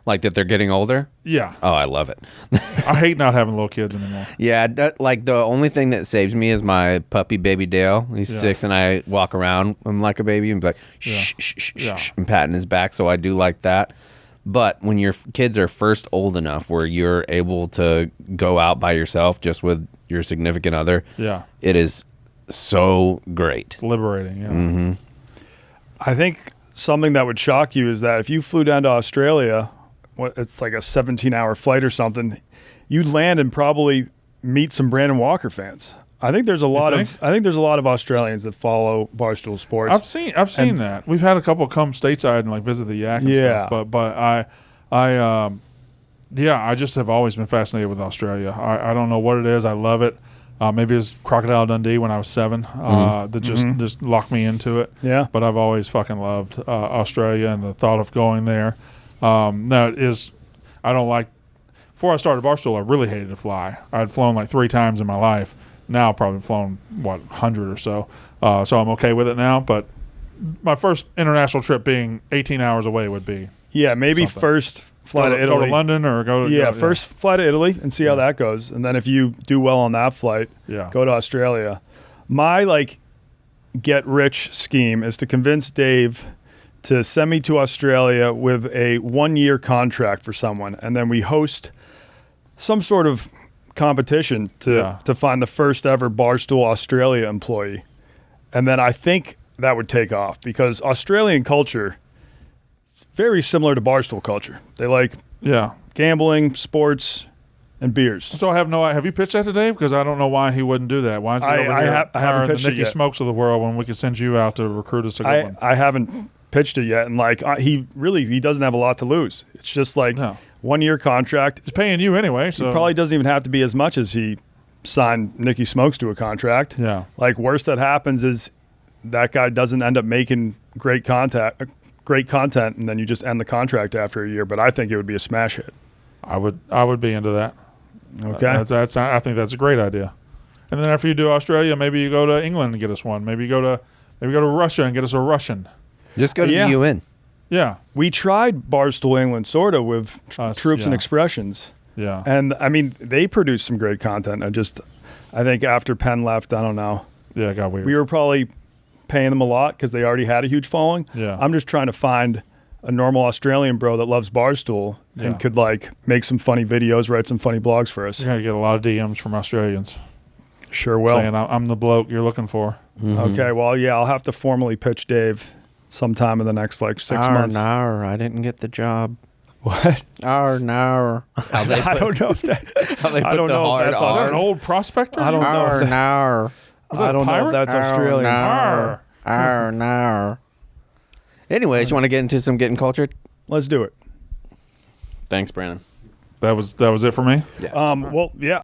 like that they're getting older. Yeah. Oh, I love it. I hate not having little kids anymore. Yeah, like the only thing that saves me is my puppy baby Dale. He's 6, and I walk around him like a baby and be like, shh, shh, shh, shh, and patting his back. So I do like that. But when your kids are first old enough where you're able to go out by yourself just with your significant other, it is so great. It's liberating, yeah. I think something that would shock you is that if you flew down to Australia, it's like a 17-hour flight or something, you'd land and probably meet some Brandon Walker fans. I think there's a lot of Australians that follow Barstool Sports. I've seen that. We've had a couple come stateside and like visit the Yak and stuff. But I just have always been fascinated with Australia. I don't know what it is. I love it. Maybe it was Crocodile Dundee when I was 7 that just locked me into it. Yeah. But I've always fucking loved Australia and the thought of going there. Now it is. I don't like. Before I started Barstool, I really hated to fly. I'd flown like 3 times in my life. Now I've probably flown 100 or so. So I'm okay with it now. But my first international trip being 18 hours away would be maybe something. First fly to Italy. Go to London or go to first fly to Italy and see how that goes. And then if you do well on that flight, go to Australia. My get rich scheme is to convince Dave to send me to Australia with a 1-year contract for someone, and then we host some sort of competition to find the first ever Barstool Australia employee. And then I think that would take off because Australian culture is very similar to Barstool culture. They like gambling, sports, and beers. So have you pitched that to Dave? Because I don't know why he wouldn't do that. Why is he over here hiring the Nicky Smokes of the world when we could send you out to recruit us a good one? I haven't pitched it yet, and he doesn't have a lot to lose. It's just 1-year contract. He's paying you anyway, so he probably doesn't even have to be as much as he signed Nicky Smokes to a contract. Yeah. Worst that happens is that guy doesn't end up making great content, and then you just end the contract after a year. But I think it would be a smash hit. I would be into that. Okay. I think that's a great idea. And then after you do Australia, maybe you go to England and get us one. Maybe you go to Russia and get us a Russian. Just go to the UN. Yeah. We tried Barstool England sort of with Troops and Expressions. Yeah. And I mean, they produced some great content. I think after Penn left, I don't know. Yeah, it got weird. We were probably paying them a lot because they already had a huge following. Yeah. I'm just trying to find a normal Australian bro that loves Barstool and could make some funny videos, write some funny blogs for us. You're going to get a lot of DMs from Australians. Sure will. Saying I'm the bloke you're looking for. Mm-hmm. Okay, well, I'll have to formally pitch Dave sometime in the next 6 months. No, I didn't get the job. What? No. I don't know if that. I don't know if that's Is that an old prospector? I don't know. No. I don't know if that's Australian. No. Anyways, you want to get into some Getting Cultured? Let's do it. Thanks, Brandon. That was it for me? Yeah. Well, yeah.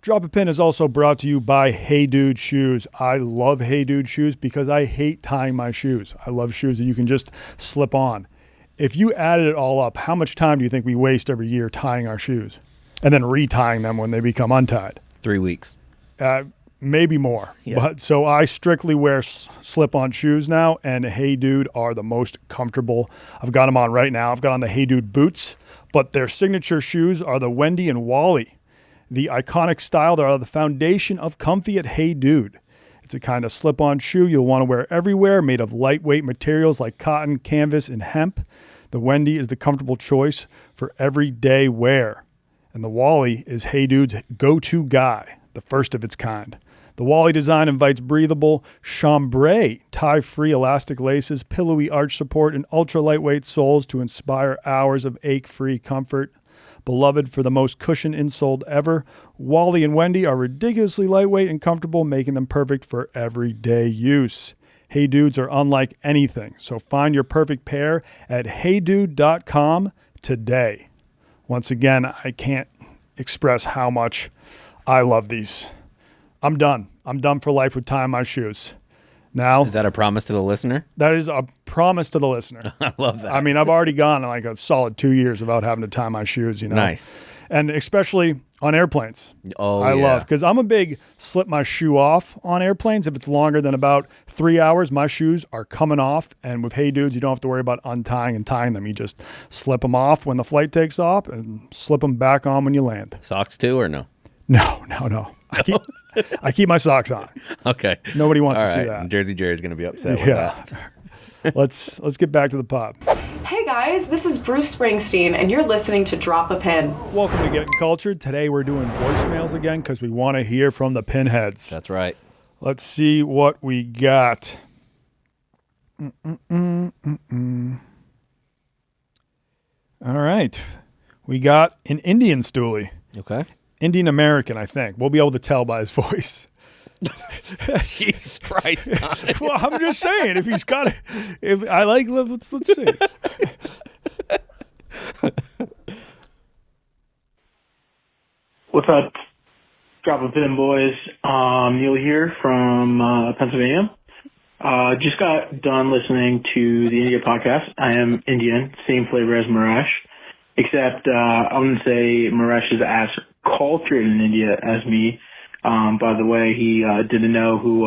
Drop a Pin is also brought to you by Hey Dude Shoes. I love Hey Dude Shoes because I hate tying my shoes. I love shoes that you can just slip on. If you added it all up, how much time do you think we waste every year tying our shoes and then retying them when they become untied? 3 weeks. Maybe more. Yeah. But so I strictly wear slip-on shoes now, and Hey Dude are the most comfortable. I've got them on right now. I've got on the Hey Dude boots, but their signature shoes are the Wendy and Wally. The iconic style that are the foundation of comfy at Hey Dude. It's a kind of slip-on shoe you'll want to wear everywhere, made of lightweight materials like cotton, canvas, and hemp. The Wendy is the comfortable choice for everyday wear. And the Wally is Hey Dude's go-to guy, the first of its kind. The Wally design invites breathable chambray, tie-free elastic laces, pillowy arch support, and ultra-lightweight soles to inspire hours of ache-free comfort. Beloved for the most cushioned insole ever, Wally and Wendy are ridiculously lightweight and comfortable, making them perfect for everyday use. Hey Dudes are unlike anything, so find your perfect pair at heydude.com today. Once again, I can't express how much I love these. I'm done. I'm done for life with tying my shoes. Now, Is that a promise to the listener? that is a promise to the listener. I love that. I mean, I've already gone like a solid 2 years without having to tie my shoes, you know. Nice. And especially on airplanes. Oh, I yeah. love, because I'm a big slip my shoe off on airplanes. If it's longer than about 3 hours, my shoes are coming off. And with Hey Dudes, you don't have to worry about untying and tying them. You just slip them off when the flight takes off and slip them back on when you land. Socks too, or no? No. I keep my socks on. Okay. Nobody wants All to see right. that. Jersey Jerry's going to be upset with Yeah. that. Let's get back to the pod. Hey guys, this is Bruce Springsteen, and you're listening to Drop a Pin. Welcome to Gettin Cultured. Today we're doing voicemails again because we want to hear from the pinheads. That's right. Let's see what we got. All right. We got an Indian stoolie. Okay. Indian American, I think. We'll be able to tell by his voice. Jesus Christ. Donnie. Well, I'm just saying, if he's got it, let's see. What's up, Drop a Pin boys? Neil here from Pennsylvania. Just got done listening to the India podcast. I am Indian, same flavor as Maresh, except I wouldn't say Maresh is as cultured in India as me. By the way, he didn't know who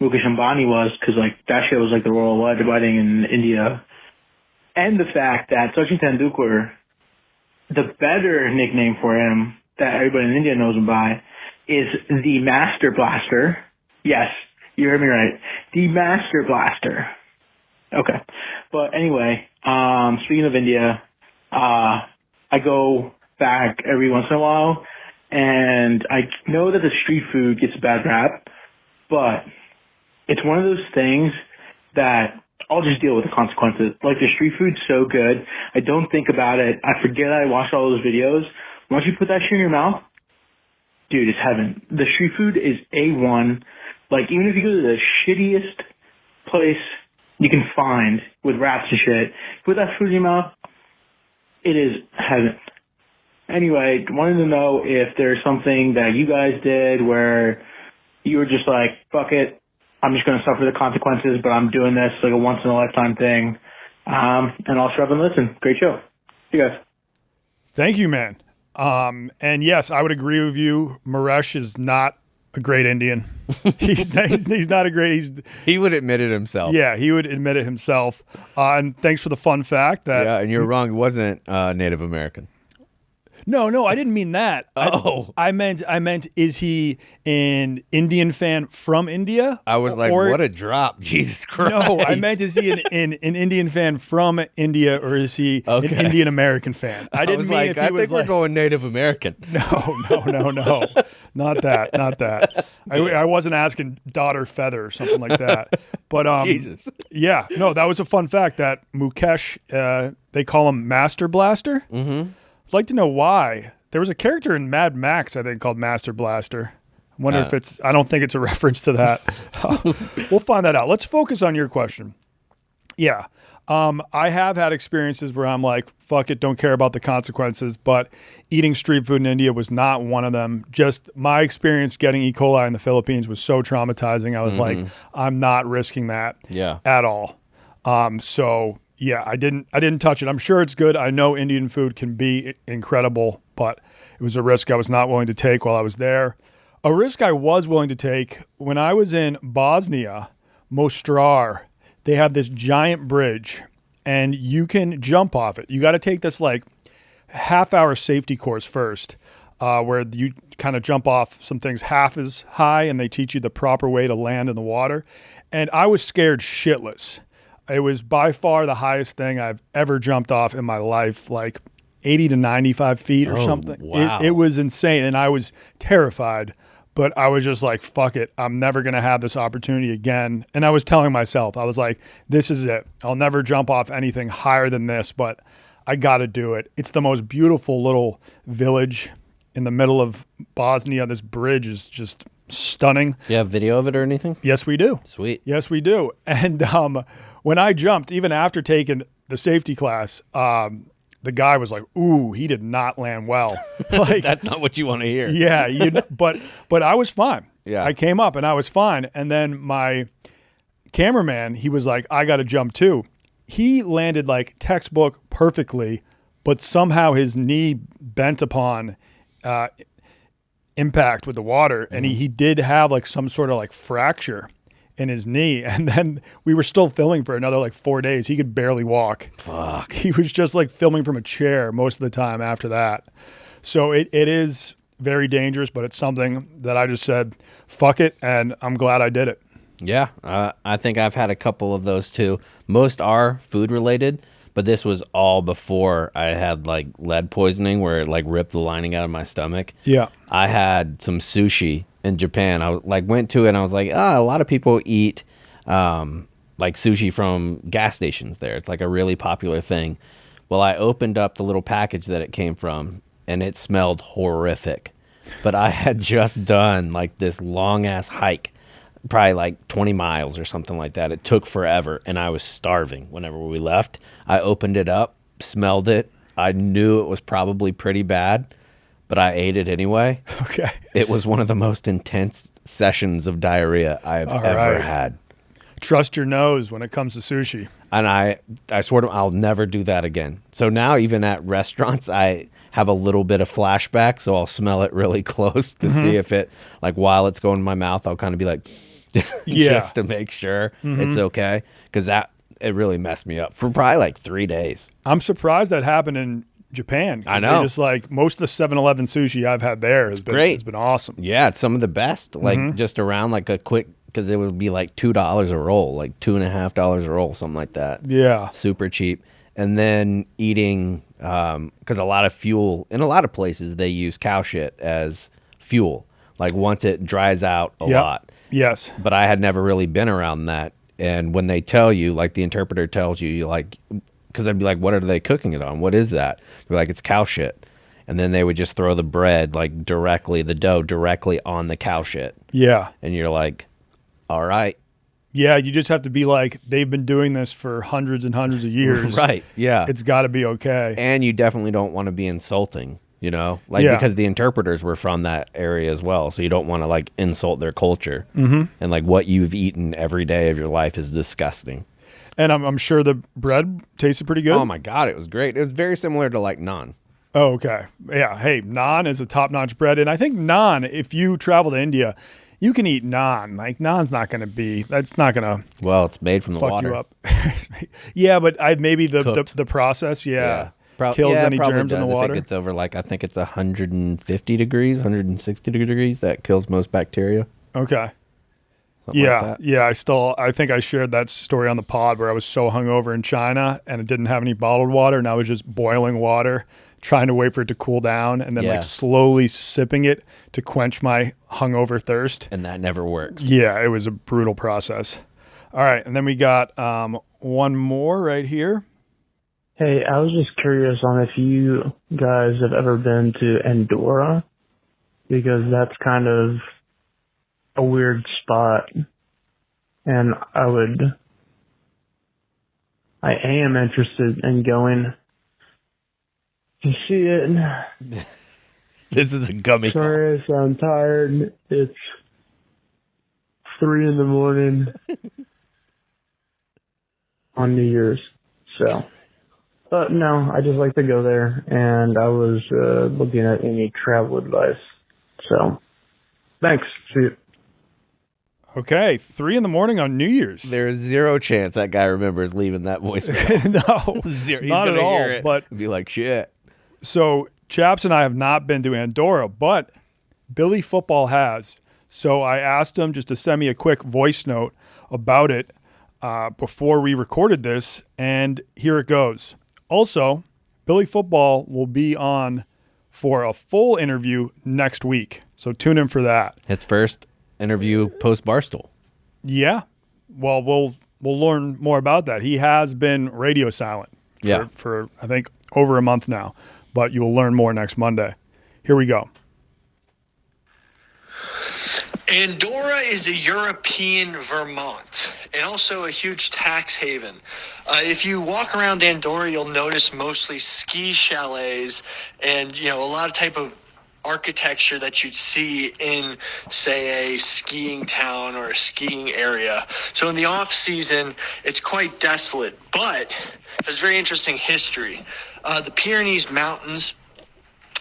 Mukesh Ambani was, because like that shit was like the royal wedding in India. And the fact that Sachin Tendulkar, the better nickname for him that everybody in India knows him by, is the Master Blaster. Yes, you heard me right. The Master Blaster. Okay. But anyway, speaking of India, I go back every once in a while, and I know that the street food gets a bad rap, but it's one of those things that I'll just deal with the consequences. Like, the street food's so good, I don't think about it. I forget I watched all those videos. Once you put that shit in your mouth, dude, it's heaven. The street food is A1. Like, even if you go to the shittiest place you can find with wraps and shit, put that food in your mouth, it is heaven. Anyway, wanted to know if there's something that you guys did where you were just like, fuck it, I'm just going to suffer the consequences, but I'm doing this like a once-in-a-lifetime thing. And I'll shut up and listen. Great show. See you guys. Thank you, man. And yes, I would agree with you. Maresh is not a great Indian. He's not a great. He would admit it himself. Yeah, he would admit it himself. And thanks for the fun fact that. Yeah, and you're wrong. He wasn't Native American. No, I didn't mean that. Oh. I meant, is he an Indian fan from India? I was like, what a drop. Jesus Christ. No, I meant, is he an Indian fan from India, or is he an Indian American fan? I didn't was mean like, if he I was think we're going Native American. No. Not that. I wasn't asking Daughter Feather or something like that. But Jesus. Yeah, no, that was a fun fact that Mukesh, they call him Master Blaster. Mm-hmm. I'd like to know why. There was a character in Mad Max, I think, called Master Blaster. I wonder if it's, I don't think it's a reference to that. We'll find that out. Let's focus on your question. Yeah. I have had experiences where I'm like, fuck it, don't care about the consequences, but eating street food in India was not one of them. Just my experience getting E. coli in the Philippines was so traumatizing. I was like, I'm not risking that at all. So yeah, I didn't touch it. I'm sure it's good. I know Indian food can be incredible, but it was a risk I was not willing to take while I was there. A risk I was willing to take when I was in Bosnia, Mostrar. They have this giant bridge, and you can jump off it. You got to take this like half-hour safety course first, where you kind of jump off some things half as high, and they teach you the proper way to land in the water. And I was scared shitless. It was by far the highest thing I've ever jumped off in my life, like 80 to 95 feet or something. Wow. It was insane, and I was terrified. But I was just like, fuck it. I'm never going to have this opportunity again. And I was telling myself, I was like, this is it. I'll never jump off anything higher than this, but I got to do it. It's the most beautiful little village in the middle of Bosnia. This bridge is just stunning. Do you have video of it or anything? Yes, we do. Sweet. Yes, we do. And when I jumped, even after taking the safety class, the guy was like, "Ooh, he did not land well." Like That's not what you want to hear. yeah, but I was fine. Yeah. I came up and I was fine. And then my cameraman, he was like, "I got to jump too." He landed like textbook perfectly, but somehow his knee bent upon impact with the water, and he did have like some sort of like fracture in his knee. And then we were still filming for another like 4 days. He could barely walk. Fuck. He was just like filming from a chair most of the time after that. So it is very dangerous, but it's something that I just said, fuck it, and I'm glad I did it. Yeah, I think I've had a couple of those too. Most are food related, but this was all before I had like lead poisoning where it like ripped the lining out of my stomach. Yeah. I had some sushi in Japan. I like went to it and I was like, a lot of people eat like sushi from gas stations there. It's like a really popular thing. Well, I opened up the little package that it came from and it smelled horrific. But I had just done like this long ass hike, probably like 20 miles or something like that. It took forever and I was starving whenever we left. I opened it up, smelled it. I knew it was probably pretty bad, but I ate it anyway. Okay. It was one of the most intense sessions of diarrhea I've ever had. Trust your nose when it comes to sushi. And I swear to I'll never do that again. So now even at restaurants, I have a little bit of flashback, so I'll smell it really close to see if it, like while it's going in my mouth, I'll kind of be like, just to make sure it's okay. Because it really messed me up for probably like 3 days. I'm surprised that happened in Japan. I know. They just like most of the 7-Eleven sushi I've had there has been great. Has been awesome. Yeah, it's some of the best. Like just around like a quick, because it would be like $2 a roll, like $2.50 a roll, something like that. Yeah. Super cheap. And then eating, because a lot of fuel, in a lot of places, they use cow shit as fuel. Like once it dries out a lot. Yes. But I had never really been around that. And when they tell you, like the interpreter tells you, you like, because I'd be like, what are they cooking it on? What is that? They're like, it's cow shit. And then they would just throw the bread, like directly, the dough directly on the cow shit. Yeah. And you're like, all right. Yeah, you just have to be like, they've been doing this for hundreds and hundreds of years. Right, yeah. It's got to be okay. And you definitely don't want to be insulting, you know? Like, because the interpreters were from that area as well, so you don't want to, like, insult their culture. And, like, what you've eaten every day of your life is disgusting. And I'm sure the bread tasted pretty good. Oh, my God, it was great. It was very similar to, like, naan. Oh, okay. Yeah, hey, naan is a top-notch bread. And I think naan, if you travel to India, you can eat naan. Like, naan's not going to be, that's not going to Well, it's made from the fuck water. you up. Yeah, but maybe the process, Yeah. kills any probably germs in the water. If it gets over, like, I think it's 150 degrees, 160 degrees, that kills most bacteria. Okay. Something like that. Yeah. I think I shared that story on the pod where I was so hungover in China and it didn't have any bottled water, and I was just boiling water, trying to wait for it to cool down, and then like slowly sipping it to quench my hungover thirst. And that never works. Yeah, it was a brutal process. All right, and then we got one more right here. Hey, I was just curious on if you guys have ever been to Andorra, because that's kind of a weird spot, and I am interested in going to see it. This is a gummy call. Sorry, I sound tired. It's 3 a.m. on New Year's, so. But no, I just like to go there, and I was looking at any travel advice. So, thanks. See you. Okay, 3 a.m. on New Year's. There's zero chance that guy remembers leaving that voicemail. No, Zero. He's not gonna at all. hear it But and be like, shit. so Chaps and I have not been to Andorra, but Billy Football has. So I asked him just to send me a quick voice note about it before we recorded this, and here it goes. Also, Billy Football will be on for a full interview next week, so tune in for that. His first interview post Barstool. Yeah, well, we'll learn more about that. He has been radio silent for I think over a month now, but you will learn more next Monday. Here we go. Andorra is a European Vermont and also a huge tax haven. If you walk around Andorra, you'll notice mostly ski chalets and, a lot of type of architecture that you'd see in, say, a skiing town or a skiing area. So in the off season, it's quite desolate, but there's very interesting history. The Pyrenees Mountains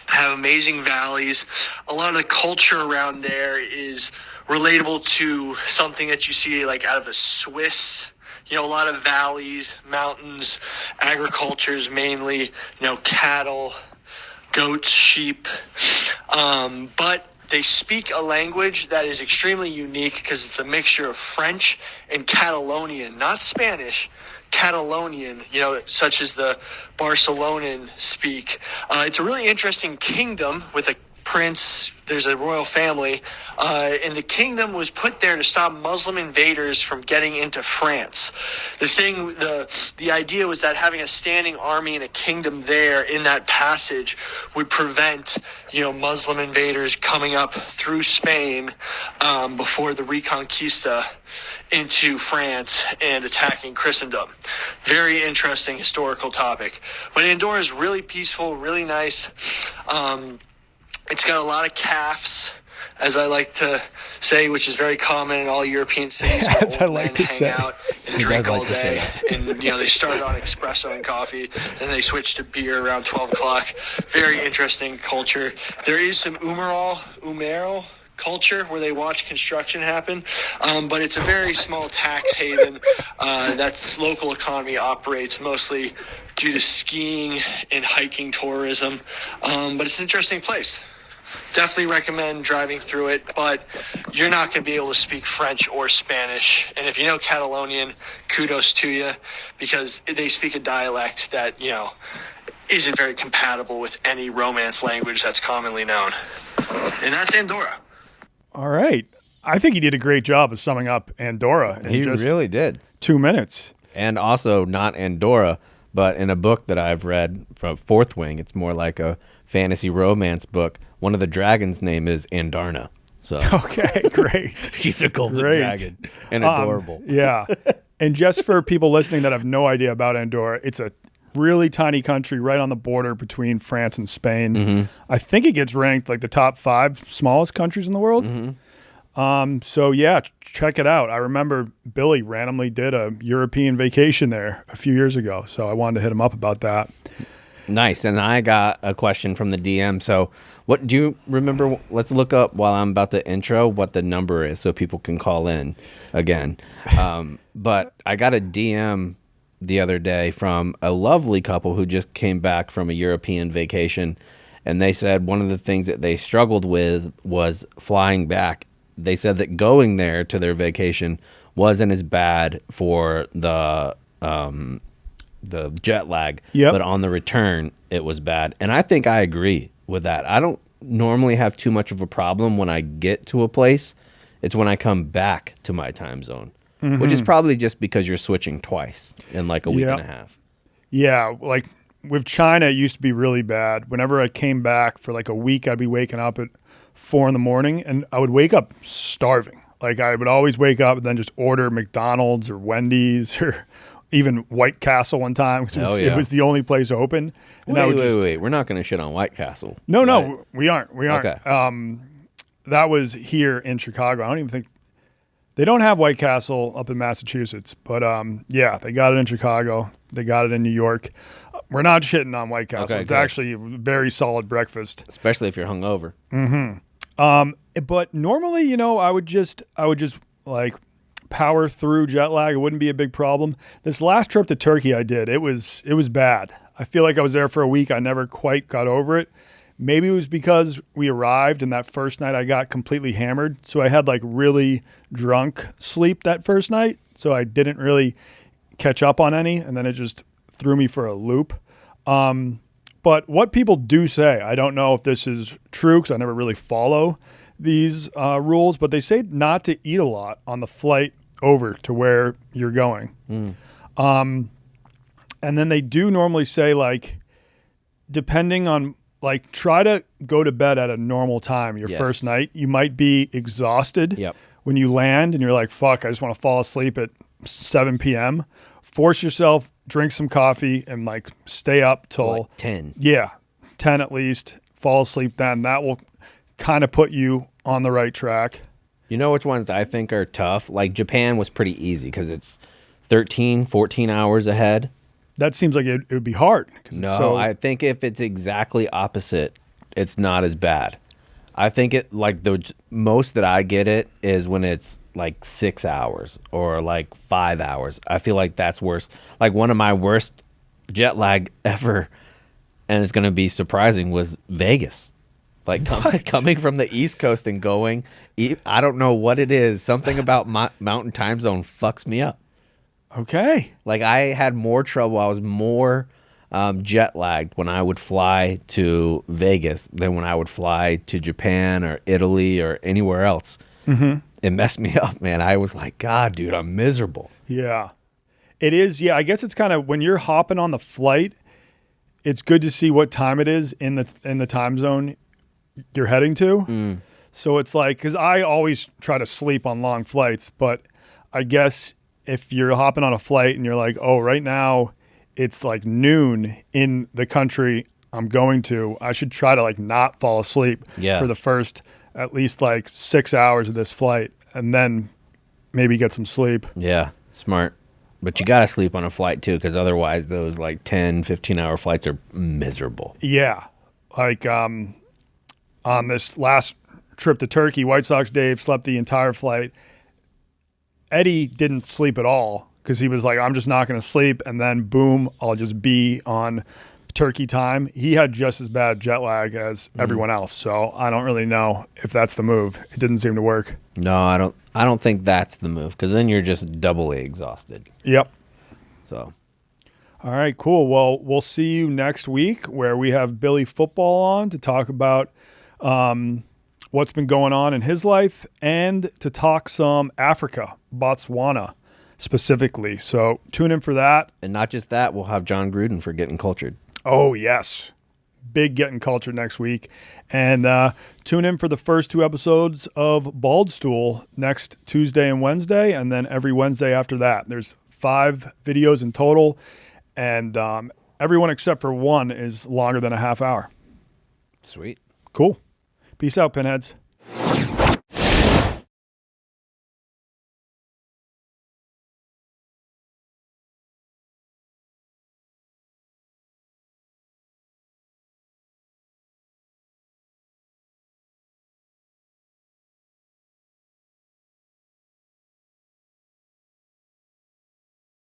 have amazing valleys. A lot of the culture around there is relatable to something that you see like out of a Swiss, a lot of valleys, mountains, agricultures mainly, cattle, goats, sheep. But they speak a language that is extremely unique because it's a mixture of French and Catalonian, not Spanish, Catalonian, such as the Barcelonan speak. It's a really interesting kingdom with a prince. There's a royal family, and the kingdom was put there to stop Muslim invaders from getting into France. The idea was that having a standing army and a kingdom there in that passage would prevent, Muslim invaders coming up through Spain before the Reconquista into France and attacking Christendom. Very interesting historical topic. But Andorra is really peaceful, really nice. It's got a lot of calves, as I like to say, which is very common in all European cities. As I like to say. Hang out and drink all day. And, they started on espresso and coffee, then they switched to beer around 12 o'clock. Very interesting culture. There is some Umeral culture where they watch construction happen, but it's a very small tax haven that's local economy operates mostly due to skiing and hiking tourism, but it's an interesting place. Definitely recommend driving through it, but you're not going to be able to speak French or Spanish. And if you know Catalonian, kudos to you, because they speak a dialect that, isn't very compatible with any Romance language that's commonly known. And that's Andorra. All right. I think he did a great job of summing up Andorra in He just really did. 2 minutes. And also not Andorra, but in a book that I've read from Fourth Wing, it's more like a fantasy romance book. One of the dragons' name is Andarna. So Okay, great. she's a golden Great. dragon and adorable. Yeah. And just for people listening that have no idea about Andorra, it's a really tiny country right on the border between France and Spain. Mm-hmm. I think it gets ranked like the top 5 smallest countries in the world. So yeah, check it out. I remember Billy randomly did a European vacation there a few years ago, so I wanted to hit him up about that. Nice. And I got a question from the DM. So what do you remember? Let's look up while I'm about to intro what the number is so people can call in again. But I got a DM the other day from a lovely couple who just came back from a European vacation. And they said one of the things that they struggled with was flying back. They said that going there to their vacation wasn't as bad for the jet lag, but on the return, it was bad. And I think I agree with that. I don't normally have too much of a problem when I get to a place. It's when I come back to my time zone, which is probably just because you're switching twice in like a week and a half. Yeah, like with China, it used to be really bad. Whenever I came back for like a week, I'd be waking up at 4 a.m, and I would wake up starving. Like I would always wake up and then just order McDonald's or Wendy's or even White Castle one time because it was the only place open. And Wait. We're not going to shit on White Castle. No, we aren't. Okay. That was here in Chicago. I don't even think they don't have White Castle up in Massachusetts, but yeah, they got it in Chicago. They got it in New York. We're not shitting on White Castle. Okay, it's good. actually a very solid breakfast, Especially if you're hungover. but normally, I would just like power through jet lag. It wouldn't be a big problem. This last trip to Turkey I did, it was bad. I feel like I was there for a week. I never quite got over it. Maybe it was because we arrived and that first night I got completely hammered. So I had like really drunk sleep that first night. So I didn't really catch up on any. And then it just threw me for a loop. But what people do say, I don't know if this is true because I never really follow these rules, but they say not to eat a lot on the flight over to where you're going. And then they do normally say, like, depending on like try to go to bed at a normal time your first night. You might be exhausted when you land and you're like, fuck, I just want to fall asleep at 7 p.m. Force yourself, drink some coffee, and like stay up till like 10. Yeah, 10 at least. Fall asleep then. That will kind of put you on the right track. You know which ones I think are tough? Like Japan was pretty easy because it's 13, 14 hours ahead. That seems like it would be hard. No, I think if it's exactly opposite, it's not as bad. I think it like the most that I get it is when it's like 6 hours or like 5 hours. I feel like that's worse. Like one of my worst jet lag ever, and it's going to be surprising, was Vegas. Like coming from the East Coast and going, I don't know what it is. Something about Mountain Time Zone fucks me up. Okay. Like I had more trouble. I was more jet lagged when I would fly to Vegas than when I would fly to Japan or Italy or anywhere else. Mm-hmm. It messed me up, man. I was like, God, dude, I'm miserable. Yeah. It is. Yeah. I guess it's kind of when you're hopping on the flight, it's good to see what time it is in the time zone you're heading to. So it's like, because I always try to sleep on long flights, but I guess if you're hopping on a flight and you're like, oh, right now it's like noon in the country I'm going to, I should try to like not fall asleep for the first at least like 6 hours of this flight and then maybe get some sleep. Yeah, smart. But you got to sleep on a flight too, because otherwise those like 10, 15-hour flights are miserable. Yeah. Like on this last trip to Turkey, White Sox Dave slept the entire flight. Eddie didn't sleep at all because he was like, I'm just not going to sleep. And then boom, I'll just be on Turkey time. He had just as bad jet lag as everyone else. So I don't really know if that's the move. It didn't seem to work. No, I don't think that's the move, because then you're just doubly exhausted. Yep. So. All right, cool. Well, we'll see you next week where we have Billy Football on to talk about what's been going on in his life and to talk some Africa, Botswana specifically. So tune in for that. And not just that, we'll have John Gruden for Getting Cultured. Oh, yes. Big Getting Cultured next week. And tune in for the first 2 episodes of Baldstool next Tuesday and Wednesday, and then every Wednesday after that. There's 5 videos in total, and everyone except for one is longer than a half hour. Sweet. Cool. Peace out, Pinheads.